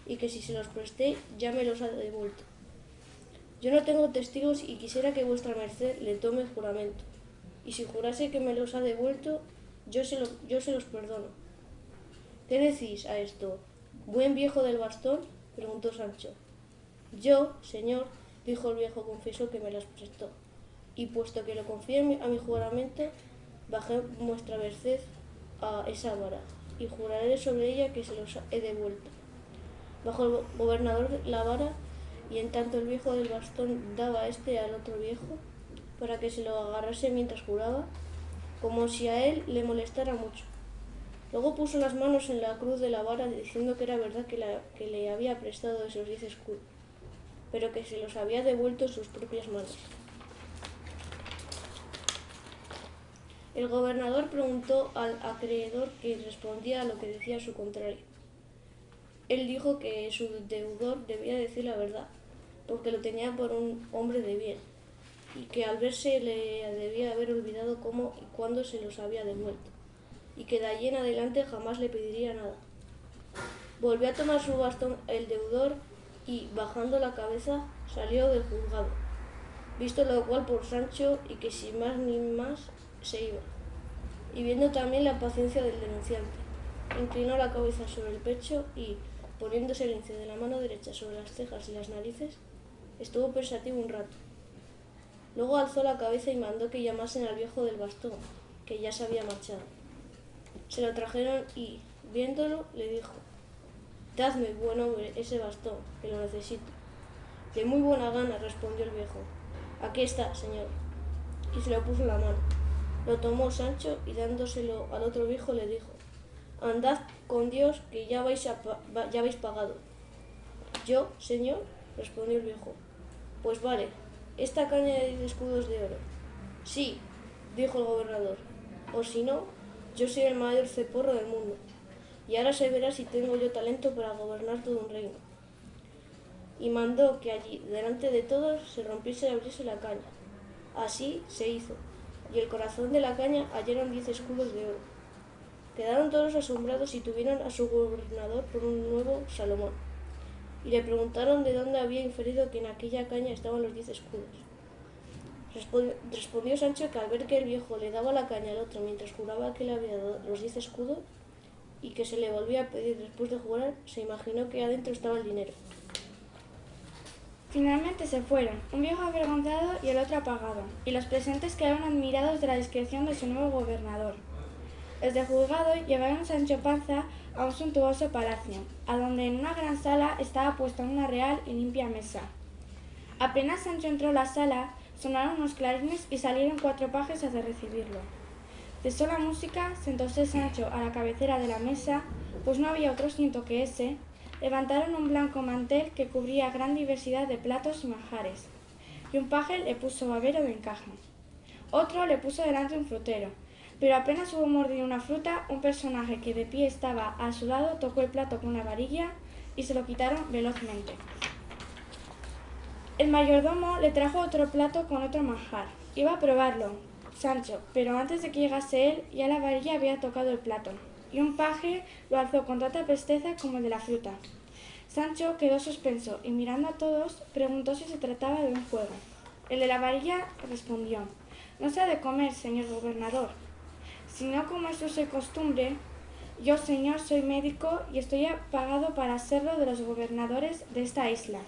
y que si se los presté ya me los ha devuelto. Yo no tengo testigos y quisiera que vuestra merced le tome juramento, y si jurase que me los ha devuelto, yo se los perdono. ¿Qué decís a esto, buen viejo del bastón?, preguntó Sancho. Yo, señor, dijo el viejo, confieso que me los prestó, y puesto que lo confío a mi juramento, bajé vuestra merced a esa vara, y juraré sobre ella que se los he devuelto. Bajó el gobernador la vara, y en tanto el viejo del bastón daba al otro viejo, para que se lo agarrase mientras juraba, como si a él le molestara mucho. Luego puso las manos en la cruz de la vara, diciendo que era verdad que le había prestado esos 10 escudos, pero que se los había devuelto en sus propias manos. El gobernador preguntó al acreedor que respondía a lo que decía su contrario. Él dijo que su deudor debía decir la verdad, porque lo tenía por un hombre de bien, y que al verse le debía haber olvidado cómo y cuándo se los había devuelto, y que de allí en adelante jamás le pediría nada. Volvió a tomar su bastón el deudor y, bajando la cabeza, salió del juzgado, visto lo cual por Sancho, y que sin más ni más se iba. Y viendo también la paciencia del denunciante, inclinó la cabeza sobre el pecho y, poniéndose el índice de la mano derecha sobre las cejas y las narices, estuvo pensativo un rato. Luego alzó la cabeza y mandó que llamasen al viejo del bastón, que ya se había marchado. Se lo trajeron y, viéndolo, le dijo: «Dadme, buen hombre, ese bastón, que lo necesito». «De muy buena gana», respondió el viejo. «Aquí está, señor». Y se lo puso en la mano. Lo tomó Sancho y, dándoselo al otro viejo, le dijo: «Andad con Dios, que ya habéis pagado». «¿Yo, señor?», respondió el viejo. «Pues vale, esta caña de 10 escudos de oro». «Sí», dijo el gobernador, «o si no, yo soy el mayor ceporro del mundo, y ahora se verá si tengo yo talento para gobernar todo un reino». Y mandó que allí, delante de todos, se rompiese y abriese la caña. Así se hizo, y el corazón de la caña hallaron 10 escudos de oro. Quedaron todos asombrados y tuvieron a su gobernador por un nuevo Salomón. Y le preguntaron de dónde había inferido que en aquella caña estaban los 10 escudos. Respondió Sancho que al ver que el viejo le daba la caña al otro mientras juraba que le había dado los 10 escudos y que se le volvía a pedir después de jurar, se imaginó que adentro estaba el dinero. Finalmente se fueron, un viejo avergonzado y el otro apagado, y los presentes quedaron admirados de la discreción de su nuevo gobernador. Los de juzgado llevaron a Sancho Panza a un suntuoso palacio, a donde en una gran sala estaba puesta una real y limpia mesa. Apenas Sancho entró en la sala, sonaron unos clarines y salieron 4 pajes a recibirlo. Cesó la música, sentóse Sancho a la cabecera de la mesa, pues no había otro asiento que ese. Levantaron un blanco mantel que cubría gran diversidad de platos y manjares, y un paje le puso babero de encaje. Otro le puso delante un frutero, pero apenas hubo mordido una fruta, un personaje que de pie estaba a su lado tocó el plato con una varilla y se lo quitaron velozmente. El mayordomo le trajo otro plato con otro manjar. Iba a probarlo Sancho, pero antes de que llegase él, ya la varilla había tocado el plato, y un paje lo alzó con tanta presteza como el de la fruta. Sancho quedó suspenso y, mirando a todos, preguntó si se trataba de un juego. El de la varilla respondió: «No se ha de comer, señor gobernador, sino como es uso y costumbre. Yo, señor, soy médico y estoy pagado para serlo de los gobernadores de esta isla,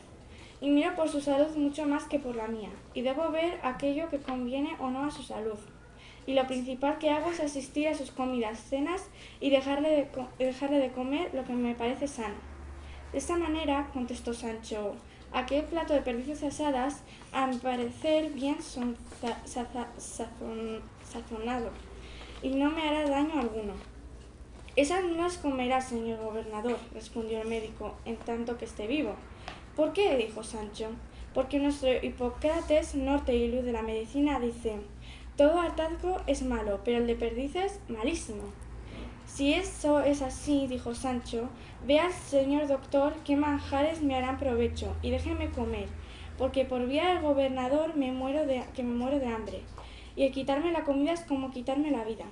y miro por su salud mucho más que por la mía, y debo ver aquello que conviene o no a su salud. Y lo principal que hago es asistir a sus comidas, cenas y dejarle de comer lo que me parece sano». «De esta manera», contestó Sancho, «aquel plato de perdices asadas, a mi parecer bien sazonado, y no me hará daño alguno». Esas no las comerá, señor gobernador, respondió el médico, en tanto que esté vivo. ¿Por qué?, dijo Sancho. Porque nuestro Hipócrates, norte y luz de la medicina, dice: todo hartazgo es malo, pero el de perdices, malísimo. Si eso es así, dijo Sancho, vea, señor doctor, qué manjares me harán provecho, y déjeme comer, porque por vía del gobernador me muero de hambre, y el quitarme la comida es como quitarme la vida.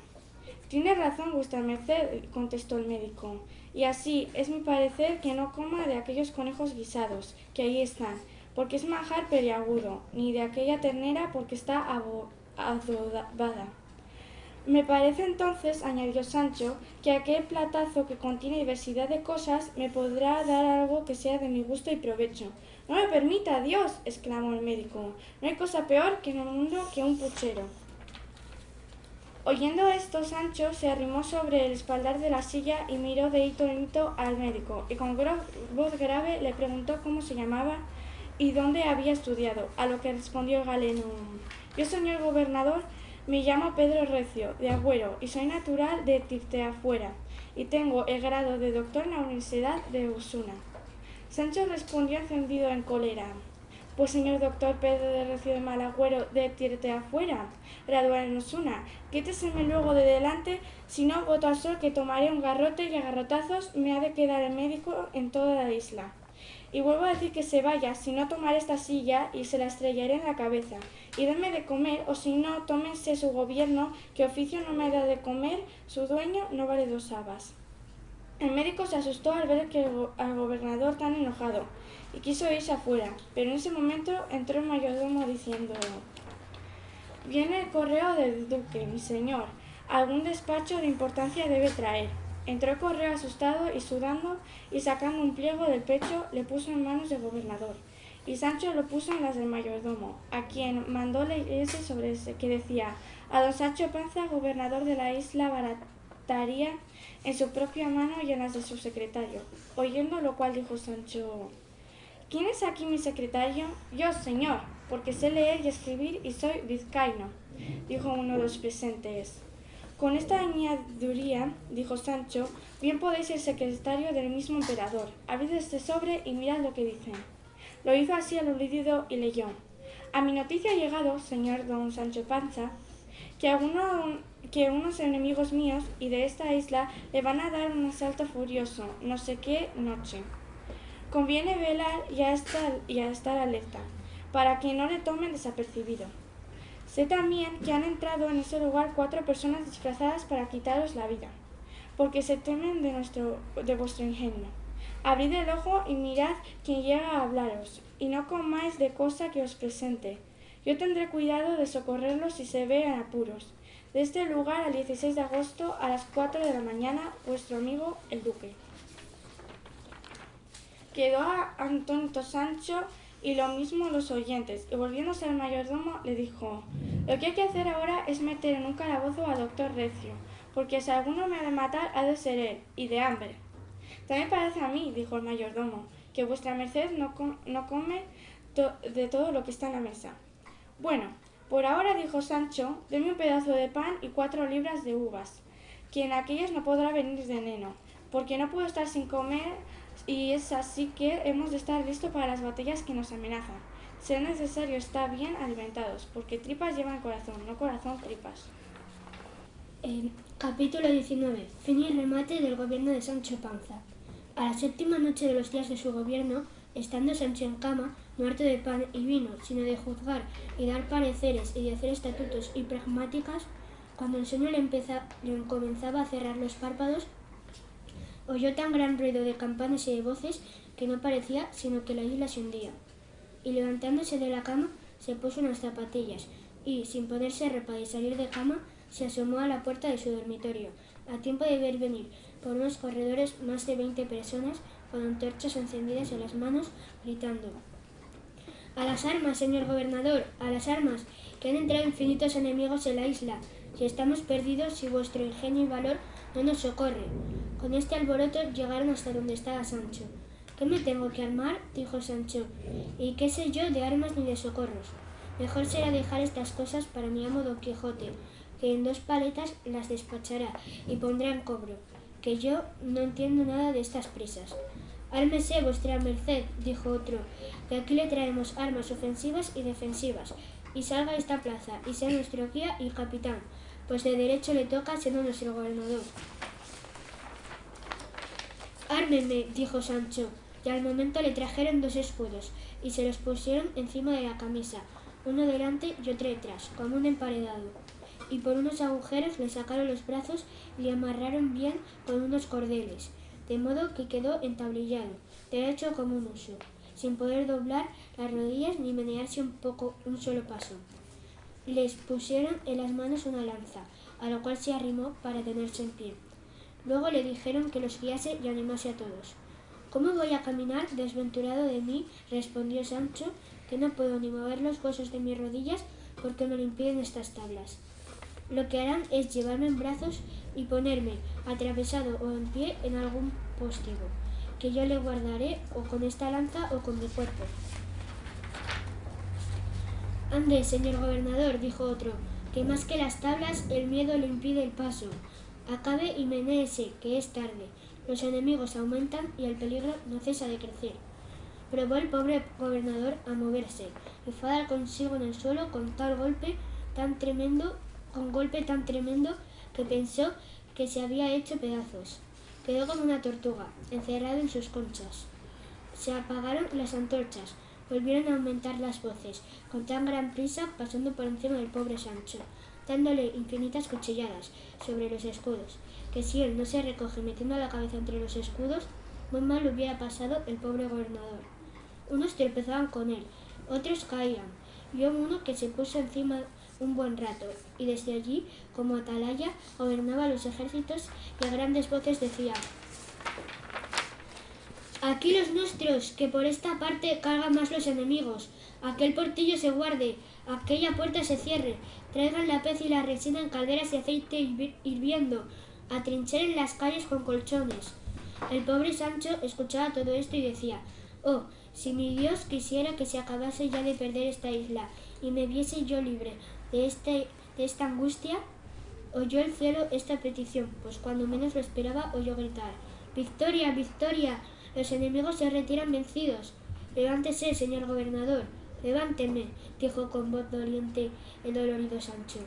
Tiene razón vuestra merced, contestó el médico, y así es mi parecer que no coma de aquellos conejos guisados, que ahí están, porque es manjar peliagudo, ni de aquella ternera, porque está adobada. Me parece entonces, añadió Sancho, que aquel platazo que contiene diversidad de cosas me podrá dar algo que sea de mi gusto y provecho. No me permita, Dios, exclamó el médico, no hay cosa peor en el mundo que un puchero. Oyendo esto, Sancho se arrimó sobre el espaldar de la silla y miró de hito en hito al médico, y con voz grave le preguntó cómo se llamaba y dónde había estudiado, a lo que respondió el galeno: yo, señor gobernador, me llamo Pedro Recio, de Agüero, y soy natural de Tirteafuera, y tengo el grado de doctor en la Universidad de Osuna. Sancho respondió encendido en cólera: pues, señor doctor Pedro de Recio de Malagüero, de Tirteafuera, graduado en Osuna, quíteseme luego de delante, si no voto al sol que tomaré un garrote y a garrotazos me ha de quedar el médico en toda la isla. Y vuelvo a decir que se vaya, si no tomaré esta silla y se la estrellaré en la cabeza. Y denme de comer, o si no, tómense su gobierno, que oficio no me da de comer, su dueño no vale 2 habas. El médico se asustó al ver al gobernador tan enojado, y quiso irse afuera, pero en ese momento entró el mayordomo diciendo: viene el correo del duque, mi señor, algún despacho de importancia debe traer. Entró el correo asustado y sudando, y sacando un pliego del pecho le puso en manos del gobernador, y Sancho lo puso en las del mayordomo, a quien mandó leyese sobre ese, que decía: a don Sancho Panza, gobernador de la isla Barataria, en su propia mano y en las de su secretario. Oyendo lo cual dijo Sancho: ¿quién es aquí mi secretario? Yo, señor, porque sé leer y escribir y soy vizcaíno, dijo uno de los presentes. Con esta añadiduría, dijo Sancho, bien podéis ser secretario del mismo emperador. Abrid este sobre y mirad lo que dice. Lo hizo así aludido y leyó: a mi noticia ha llegado, señor don Sancho Panza, que unos enemigos míos y de esta isla le van a dar un asalto furioso, no sé qué noche. Conviene velar y a estar alerta, para que no le tomen desapercibido. Sé también que han entrado en ese lugar 4 personas disfrazadas para quitaros la vida, porque se temen de vuestro ingenio. Abrid el ojo y mirad quién llega a hablaros, y no comáis de cosa que os presente. Yo tendré cuidado de socorrerlos si se ve en apuros. De este lugar al 16 de agosto a las 4 de la mañana, vuestro amigo el duque. Quedó atónito Sancho y lo mismo los oyentes, y volviéndose al mayordomo le dijo: lo que hay que hacer ahora es meter en un calabozo al doctor Recio, porque si alguno me ha de matar ha de ser él, y de hambre. También parece a mí, dijo el mayordomo, que vuestra merced no come de todo lo que está en la mesa. Bueno, por ahora, dijo Sancho, denme un pedazo de pan y 4 libras de uvas, que en aquellas no podrá venir de neno, porque no puedo estar sin comer, y es así que hemos de estar listos para las batallas que nos amenazan. Será necesario estar bien alimentados, porque tripas llevan corazón, no corazón tripas. Capítulo 19. Fin y remate del gobierno de Sancho Panza. A la 7ª noche de los días de su gobierno, estando Sancho en cama, no harto de pan y vino, sino de juzgar y dar pareceres y de hacer estatutos y pragmáticas, cuando el sueño le comenzaba a cerrar los párpados, oyó tan gran ruido de campanas y de voces que no parecía sino que la isla se hundía. Y levantándose de la cama, se puso unas zapatillas y, sin poderse repar y salir de cama, se asomó a la puerta de su dormitorio, a tiempo de ver venir por unos corredores más de 20 personas con antorchas encendidas en las manos, gritando: ¡a las armas, señor gobernador! ¡A las armas! ¡Que han entrado infinitos enemigos en la isla! Si estamos perdidos, si vuestro ingenio y valor no nos socorre. Con este alboroto llegaron hasta donde estaba Sancho. ¿Qué me tengo que armar?, dijo Sancho. ¿Y qué sé yo de armas ni de socorros? Mejor será dejar estas cosas para mi amo don Quijote, que en 2 paletas las despachará y pondrá en cobro. que yo no entiendo nada de estas prisas. Ármese vuestra merced, dijo otro, que aquí le traemos armas ofensivas y defensivas, y salga a esta plaza, y sea nuestro guía y capitán, pues de derecho le toca siendo nuestro gobernador. Ármeme, dijo Sancho, y al momento le trajeron 2 escudos, y se los pusieron encima de la camisa, uno delante y otro detrás, como un emparedado, y por unos agujeros le sacaron los brazos y le amarraron bien con unos cordeles, de modo que quedó entablillado, derecho como un oso, sin poder doblar las rodillas ni menearse un solo paso. Les pusieron en las manos una lanza, a lo cual se arrimó para tenerse en pie. Luego le dijeron que los guiase y animase a todos. «¿Cómo voy a caminar, desventurado de mí?», respondió Sancho, «que no puedo ni mover los huesos de mis rodillas porque me lo impiden estas tablas. Lo que harán es llevarme en brazos y ponerme, atravesado o en pie, en algún postigo, que yo le guardaré o con esta lanza o con mi cuerpo». «Ande, señor gobernador», dijo otro, «que más que las tablas el miedo le impide el paso. Acabe y menéese, que es tarde. Los enemigos aumentan y el peligro no cesa de crecer». Probó el pobre gobernador a moverse y fue a dar consigo en el suelo con golpe tan tremendo que pensó que se había hecho pedazos. Quedó como una tortuga, encerrado en sus conchas. Se apagaron las antorchas, volvieron a aumentar las voces, con tan gran prisa, pasando por encima del pobre Sancho, dándole infinitas cuchilladas sobre los escudos, que si él no se recoge metiendo la cabeza entre los escudos, muy mal hubiera pasado el pobre gobernador. Unos tropezaban con él, otros caían, y hubo uno que se puso encima un buen rato, y desde allí, como atalaya, gobernaba los ejércitos y a grandes voces decía: «Aquí los nuestros, que por esta parte cargan más los enemigos. Aquel portillo se guarde, aquella puerta se cierre, traigan la pez y la resina en calderas y aceite hirviendo, atrincheren las calles con colchones». El pobre Sancho escuchaba todo esto y decía: «Oh, si mi Dios quisiera que se acabase ya de perder esta isla y me viese yo libre de esta angustia». Oyó el cielo esta petición, pues cuando menos lo esperaba oyó gritar: «¡Victoria, victoria! Los enemigos se retiran vencidos». «Levántese, señor gobernador». «Levánteme», dijo con voz doliente el dolorido Sancho.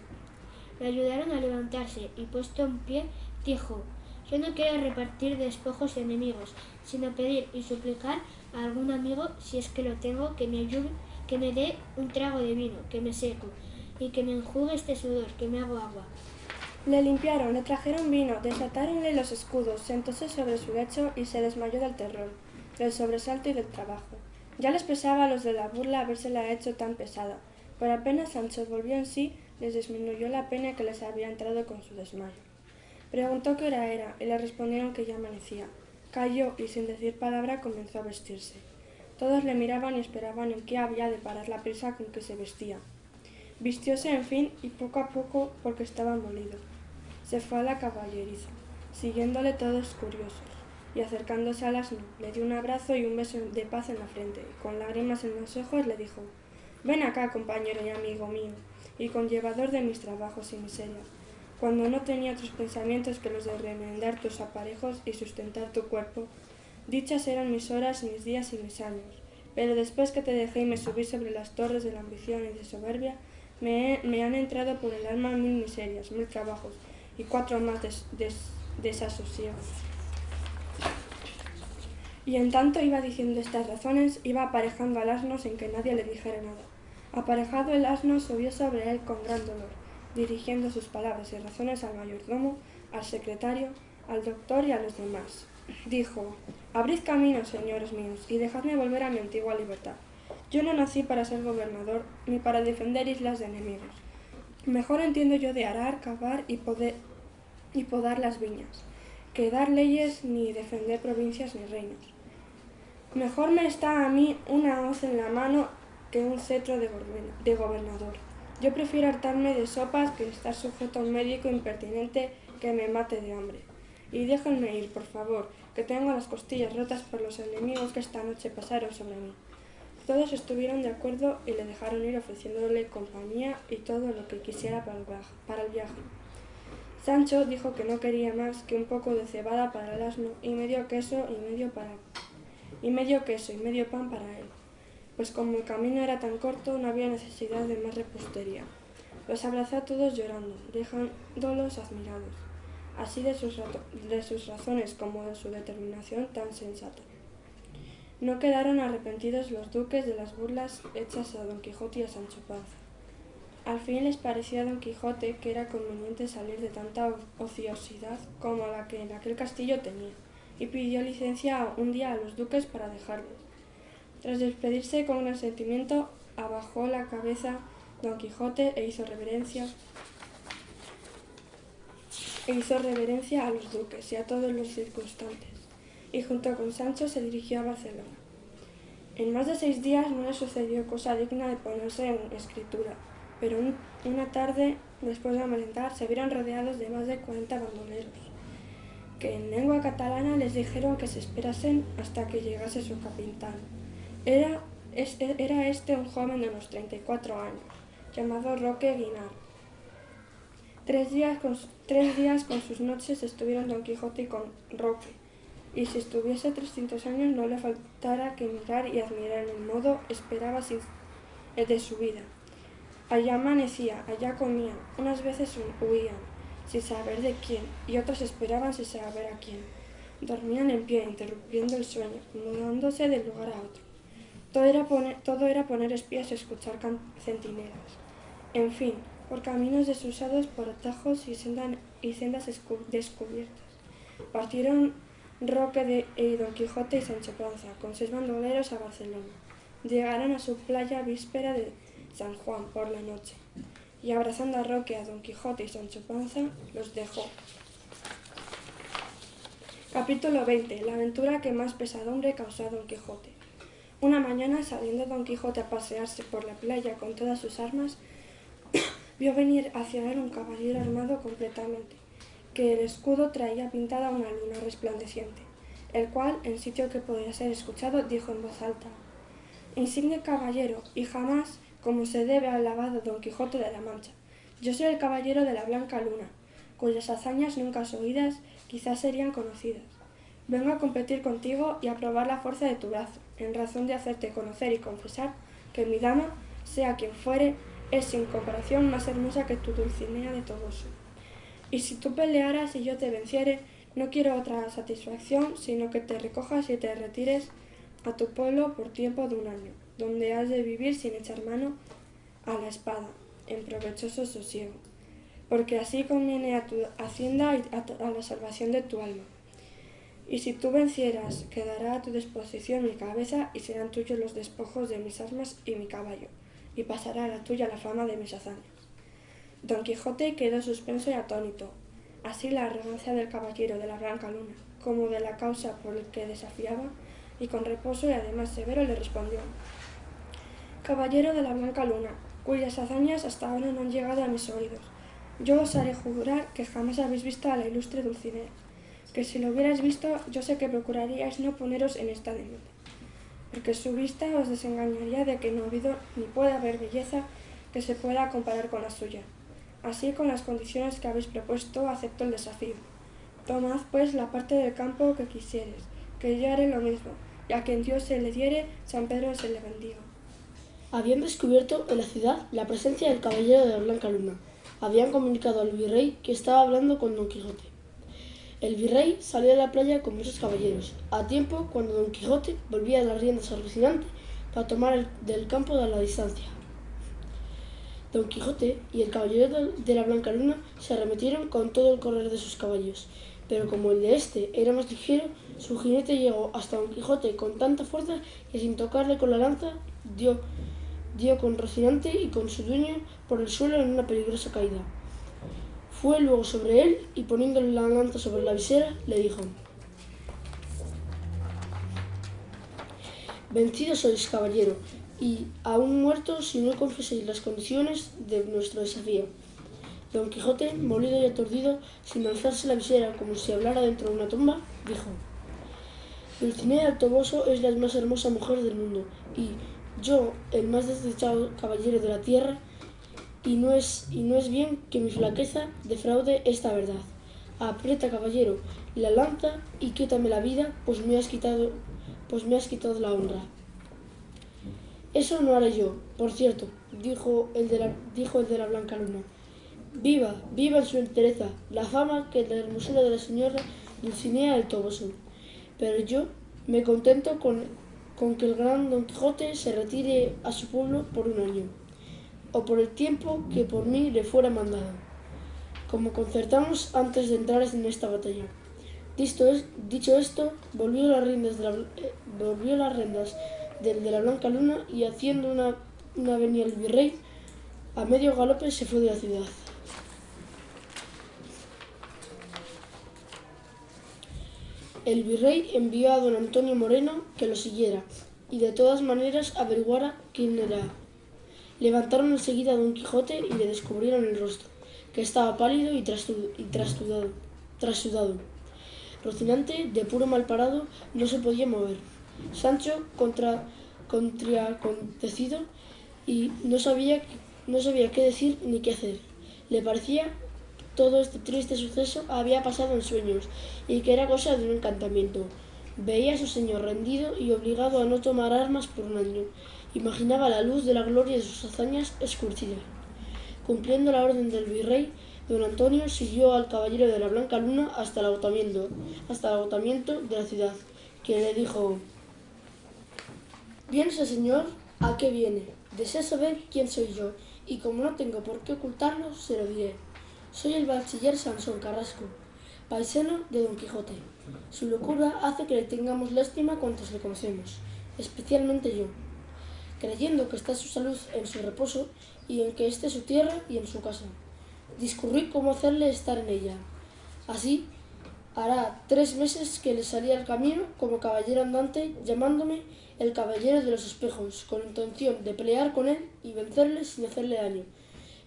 Le ayudaron a levantarse y, puesto en pie, dijo: «Yo no quiero repartir despojos de enemigos, sino pedir y suplicar a algún amigo, si es que lo tengo, que me ayude, que me dé un trago de vino, que me seco, y que me enjugue este sudor, que me hago agua». Le limpiaron, le trajeron vino, desatáronle los escudos, sentóse sobre su lecho y se desmayó del terror, del sobresalto y del trabajo. Ya les pesaba a los de la burla habérsela hecho tan pesada, pero apenas Sancho volvió en sí, les disminuyó la pena que les había entrado con su desmayo. Preguntó qué hora era, y le respondieron que ya amanecía. Calló y sin decir palabra comenzó a vestirse. Todos le miraban y esperaban en qué había de parar la prisa con que se vestía. Vistióse, en fin, y poco a poco, porque estaba molido, se fue a la caballeriza, siguiéndole todos curiosos, y acercándose al asno, le dio un abrazo y un beso de paz en la frente, y con lágrimas en los ojos le dijo: «Ven acá, compañero y amigo mío, y conllevador de mis trabajos y miserias, cuando no tenía otros pensamientos que los de remendar tus aparejos y sustentar tu cuerpo. Dichas eran mis horas, mis días y mis años, pero después que te dejé y me subí sobre las torres de la ambición y de soberbia, me han entrado por el alma 1000 miserias, 1000 trabajos, y 4 más desasosiegos». Y en tanto iba diciendo estas razones, iba aparejando al asno sin que nadie le dijera nada. Aparejado el asno, subió sobre él con gran dolor, dirigiendo sus palabras y razones al mayordomo, al secretario, al doctor y a los demás. Dijo: «Abrid camino, señores míos, y dejadme volver a mi antigua libertad. Yo no nací para ser gobernador, ni para defender islas de enemigos. Mejor entiendo yo de arar, cavar y podar las viñas, que dar leyes ni defender provincias ni reinos. Mejor me está a mí una hoz en la mano que un cetro de gobernador. Yo prefiero hartarme de sopas que estar sujeto a un médico impertinente que me mate de hambre. Y déjenme ir, por favor, que tengo las costillas rotas por los enemigos que esta noche pasaron sobre mí». Todos estuvieron de acuerdo y le dejaron ir, ofreciéndole compañía y todo lo que quisiera para el viaje. Sancho dijo que no quería más que un poco de cebada para el asno y medio queso y medio pan para él, pues como el camino era tan corto no había necesidad de más repostería. Los abrazó a todos llorando, dejándolos admirados, así de sus razones como de su determinación tan sensata. No quedaron arrepentidos los duques de las burlas hechas a Don Quijote y a Sancho Panza. Al fin les pareció a Don Quijote que era conveniente salir de tanta ociosidad como la que en aquel castillo tenía, y pidió licencia un día a los duques para dejarles. Tras despedirse con gran sentimiento, abajó la cabeza Don Quijote e hizo reverencia a los duques y a todos los circunstantes, y junto con Sancho se dirigió a Barcelona. En más de 6 días no le sucedió cosa digna de ponerse en escritura, pero una tarde, después de merendar, se vieron rodeados de más de 40 bandoleros, que en lengua catalana les dijeron que se esperasen hasta que llegase su capitán. Era este un joven de unos 34 años, llamado Roque Guinart. 3 días con sus noches estuvieron Don Quijote y con Roque, y si estuviese 300 años no le faltara que mirar y admirar el modo esperaba de su vida. Allá amanecía, allá comían, unas veces huían, sin saber de quién, y otras esperaban sin saber a quién. Dormían en pie, interrumpiendo el sueño, mudándose de lugar a otro. Todo era poner espías y escuchar centinelas. En fin, por caminos desusados, por atajos y sendas descubiertas. Partieron Roque y Don Quijote y Sancho Panza, con 6 bandoleros a Barcelona. Llegaron a su playa víspera de San Juan por la noche, y abrazando a Roque, a Don Quijote y Sancho Panza, los dejó. Capítulo 20. La aventura que más pesadumbre causó a Don Quijote. Una mañana, saliendo Don Quijote a pasearse por la playa con todas sus armas, vio venir hacia él un caballero armado completamente, que el escudo traía pintada una luna resplandeciente, el cual, en sitio que podía ser escuchado, dijo en voz alta: «Insigne caballero, y jamás como se debe al alabado Don Quijote de la Mancha, yo soy el caballero de la Blanca Luna, cuyas hazañas nunca oídas quizás serían conocidas. Vengo a competir contigo y a probar la fuerza de tu brazo, en razón de hacerte conocer y confesar que mi dama, sea quien fuere, es sin comparación más hermosa que tu Dulcinea de Toboso. Y si tú pelearas y yo te venciere, no quiero otra satisfacción, sino que te recojas y te retires a tu pueblo por tiempo de 1 año, donde has de vivir sin echar mano a la espada, en provechoso sosiego, porque así conviene a tu hacienda y a la salvación de tu alma. Y si tú vencieras, quedará a tu disposición mi cabeza y serán tuyos los despojos de mis armas y mi caballo, y pasará a la tuya la fama de mis hazañas». Don Quijote quedó suspenso y atónito. Así la arrogancia del caballero de la Blanca Luna, como de la causa por la que desafiaba, y con reposo y además severo le respondió: «Caballero de la Blanca Luna, cuyas hazañas hasta ahora no han llegado a mis oídos, yo os haré jurar que jamás habéis visto a la ilustre Dulcinea, que si lo hubierais visto yo sé que procuraríais no poneros en esta demanda, porque su vista os desengañaría de que no ha habido ni puede haber belleza que se pueda comparar con la suya. Así, con las condiciones que habéis propuesto, acepto el desafío. Tomad, pues, la parte del campo que quisieres, que yo haré lo mismo, y a quien Dios se le diere, San Pedro se le bendiga». Habían descubierto en la ciudad la presencia del caballero de la Blanca Luna. Habían comunicado al virrey que estaba hablando con Don Quijote. El virrey salió de la playa con muchos caballeros, a tiempo cuando Don Quijote volvía de las riendas al Rocinante para tomar del campo a la distancia. Don Quijote y el caballero de la Blanca Luna se arremetieron con todo el correr de sus caballos, pero como el de éste era más ligero, su jinete llegó hasta Don Quijote con tanta fuerza que sin tocarle con la lanza dio con Rocinante y con su dueño por el suelo en una peligrosa caída. Fue luego sobre él y poniéndole la lanza sobre la visera le dijo: «Vencido sois, caballero, y aún muerto si no confeséis las condiciones de nuestro desafío». Don Quijote, molido y aturdido, sin alzarse la visera como si hablara dentro de una tumba, dijo: «Dulcinea del Toboso es la más hermosa mujer del mundo, y yo, el más desdichado caballero de la tierra, y no es bien que mi flaqueza defraude esta verdad. Aprieta, caballero, la lanza y quítame la vida, pues me has quitado la honra. Eso no haré yo, por cierto, dijo el de la Blanca Luna. Viva, viva en su entereza, la fama que la hermosura de la señora Dulcinea del Toboso. Pero yo me contento con que el gran Don Quijote se retire a su pueblo por un año, o por el tiempo que por mí le fuera mandado, como concertamos antes de entrar en esta batalla. Dicho esto, volvió las riendas del de la Blanca Luna y haciendo una venia al virrey, a medio galope se fue de la ciudad. El virrey envió a don Antonio Moreno que lo siguiera y de todas maneras averiguara quién era. Levantaron enseguida a don Quijote y le descubrieron el rostro, que estaba pálido y trasudado. Rocinante, de puro malparado, no se podía mover. Sancho, contracontecido, y no sabía qué decir ni qué hacer. Le parecía todo este triste suceso había pasado en sueños y que era cosa de un encantamiento. Veía a su señor rendido y obligado a no tomar armas por un año. Imaginaba la luz de la gloria de sus hazañas escurcida. Cumpliendo la orden del virrey, don Antonio siguió al caballero de la Blanca Luna hasta el agotamiento de la ciudad, que le dijo: «Bien, señor, ¿a qué viene? Desea saber quién soy yo, y como no tengo por qué ocultarlo, se lo diré. Soy el bachiller Sansón Carrasco, paisano de don Quijote. Su locura hace que le tengamos lástima cuantos le conocemos, especialmente yo, creyendo que está su salud en su reposo y en que esté su tierra y en su casa. Discurrí cómo hacerle estar en ella. Así, hará 3 meses que le salí al camino como caballero andante, llamándome el Caballero de los Espejos, con intención de pelear con él y vencerle sin hacerle daño,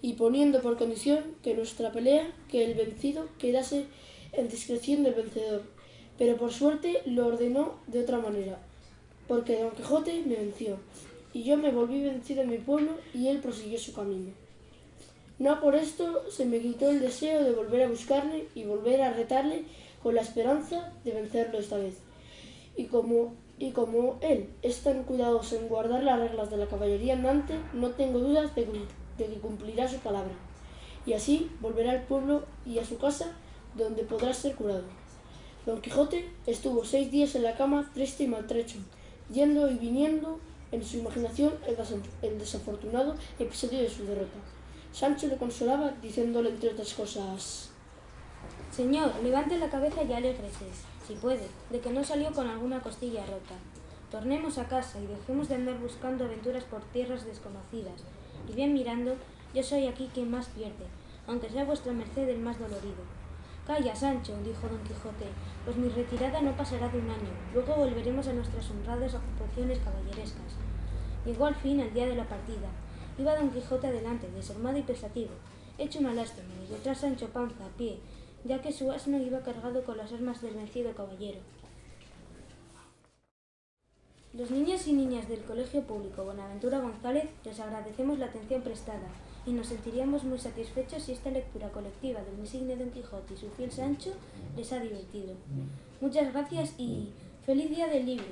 y poniendo por condición que nuestra pelea, que el vencido quedase en discreción del vencedor. Pero por suerte lo ordenó de otra manera, porque don Quijote me venció, y yo me volví vencido en mi pueblo, y él prosiguió su camino. No por esto se me quitó el deseo de volver a buscarle y volver a retarle con la esperanza de vencerlo esta vez. Y como él es tan cuidadoso en guardar las reglas de la caballería andante, no tengo dudas de que cumplirá su palabra, y así volverá al pueblo y a su casa, donde podrá ser curado». Don Quijote estuvo 6 días en la cama, triste y maltrecho, yendo y viniendo en su imaginación el desafortunado episodio de su derrota. Sancho le consolaba, diciéndole entre otras cosas: Señor, levante la cabeza y alégrese, si puede, de que no salió con alguna costilla rota. Tornemos a casa y dejemos de andar buscando aventuras por tierras desconocidas. Y bien mirando, yo soy aquí quien más pierde, aunque sea vuestra merced el más dolorido. Calla, Sancho, dijo don Quijote, pues mi retirada no pasará de un año, luego volveremos a nuestras honradas ocupaciones caballerescas. Llegó al fin el día de la partida. Iba don Quijote adelante, desarmado y pensativo, hecho una lástima, y detrás Sancho Panza, a pie, ya que su asno iba cargado con las armas del vencido caballero. Los niños y niñas del Colegio Público Buenaventura González les agradecemos la atención prestada y nos sentiríamos muy satisfechos si esta lectura colectiva del insigne Don Quijote y su fiel Sancho les ha divertido. Muchas gracias y ¡feliz día del libro!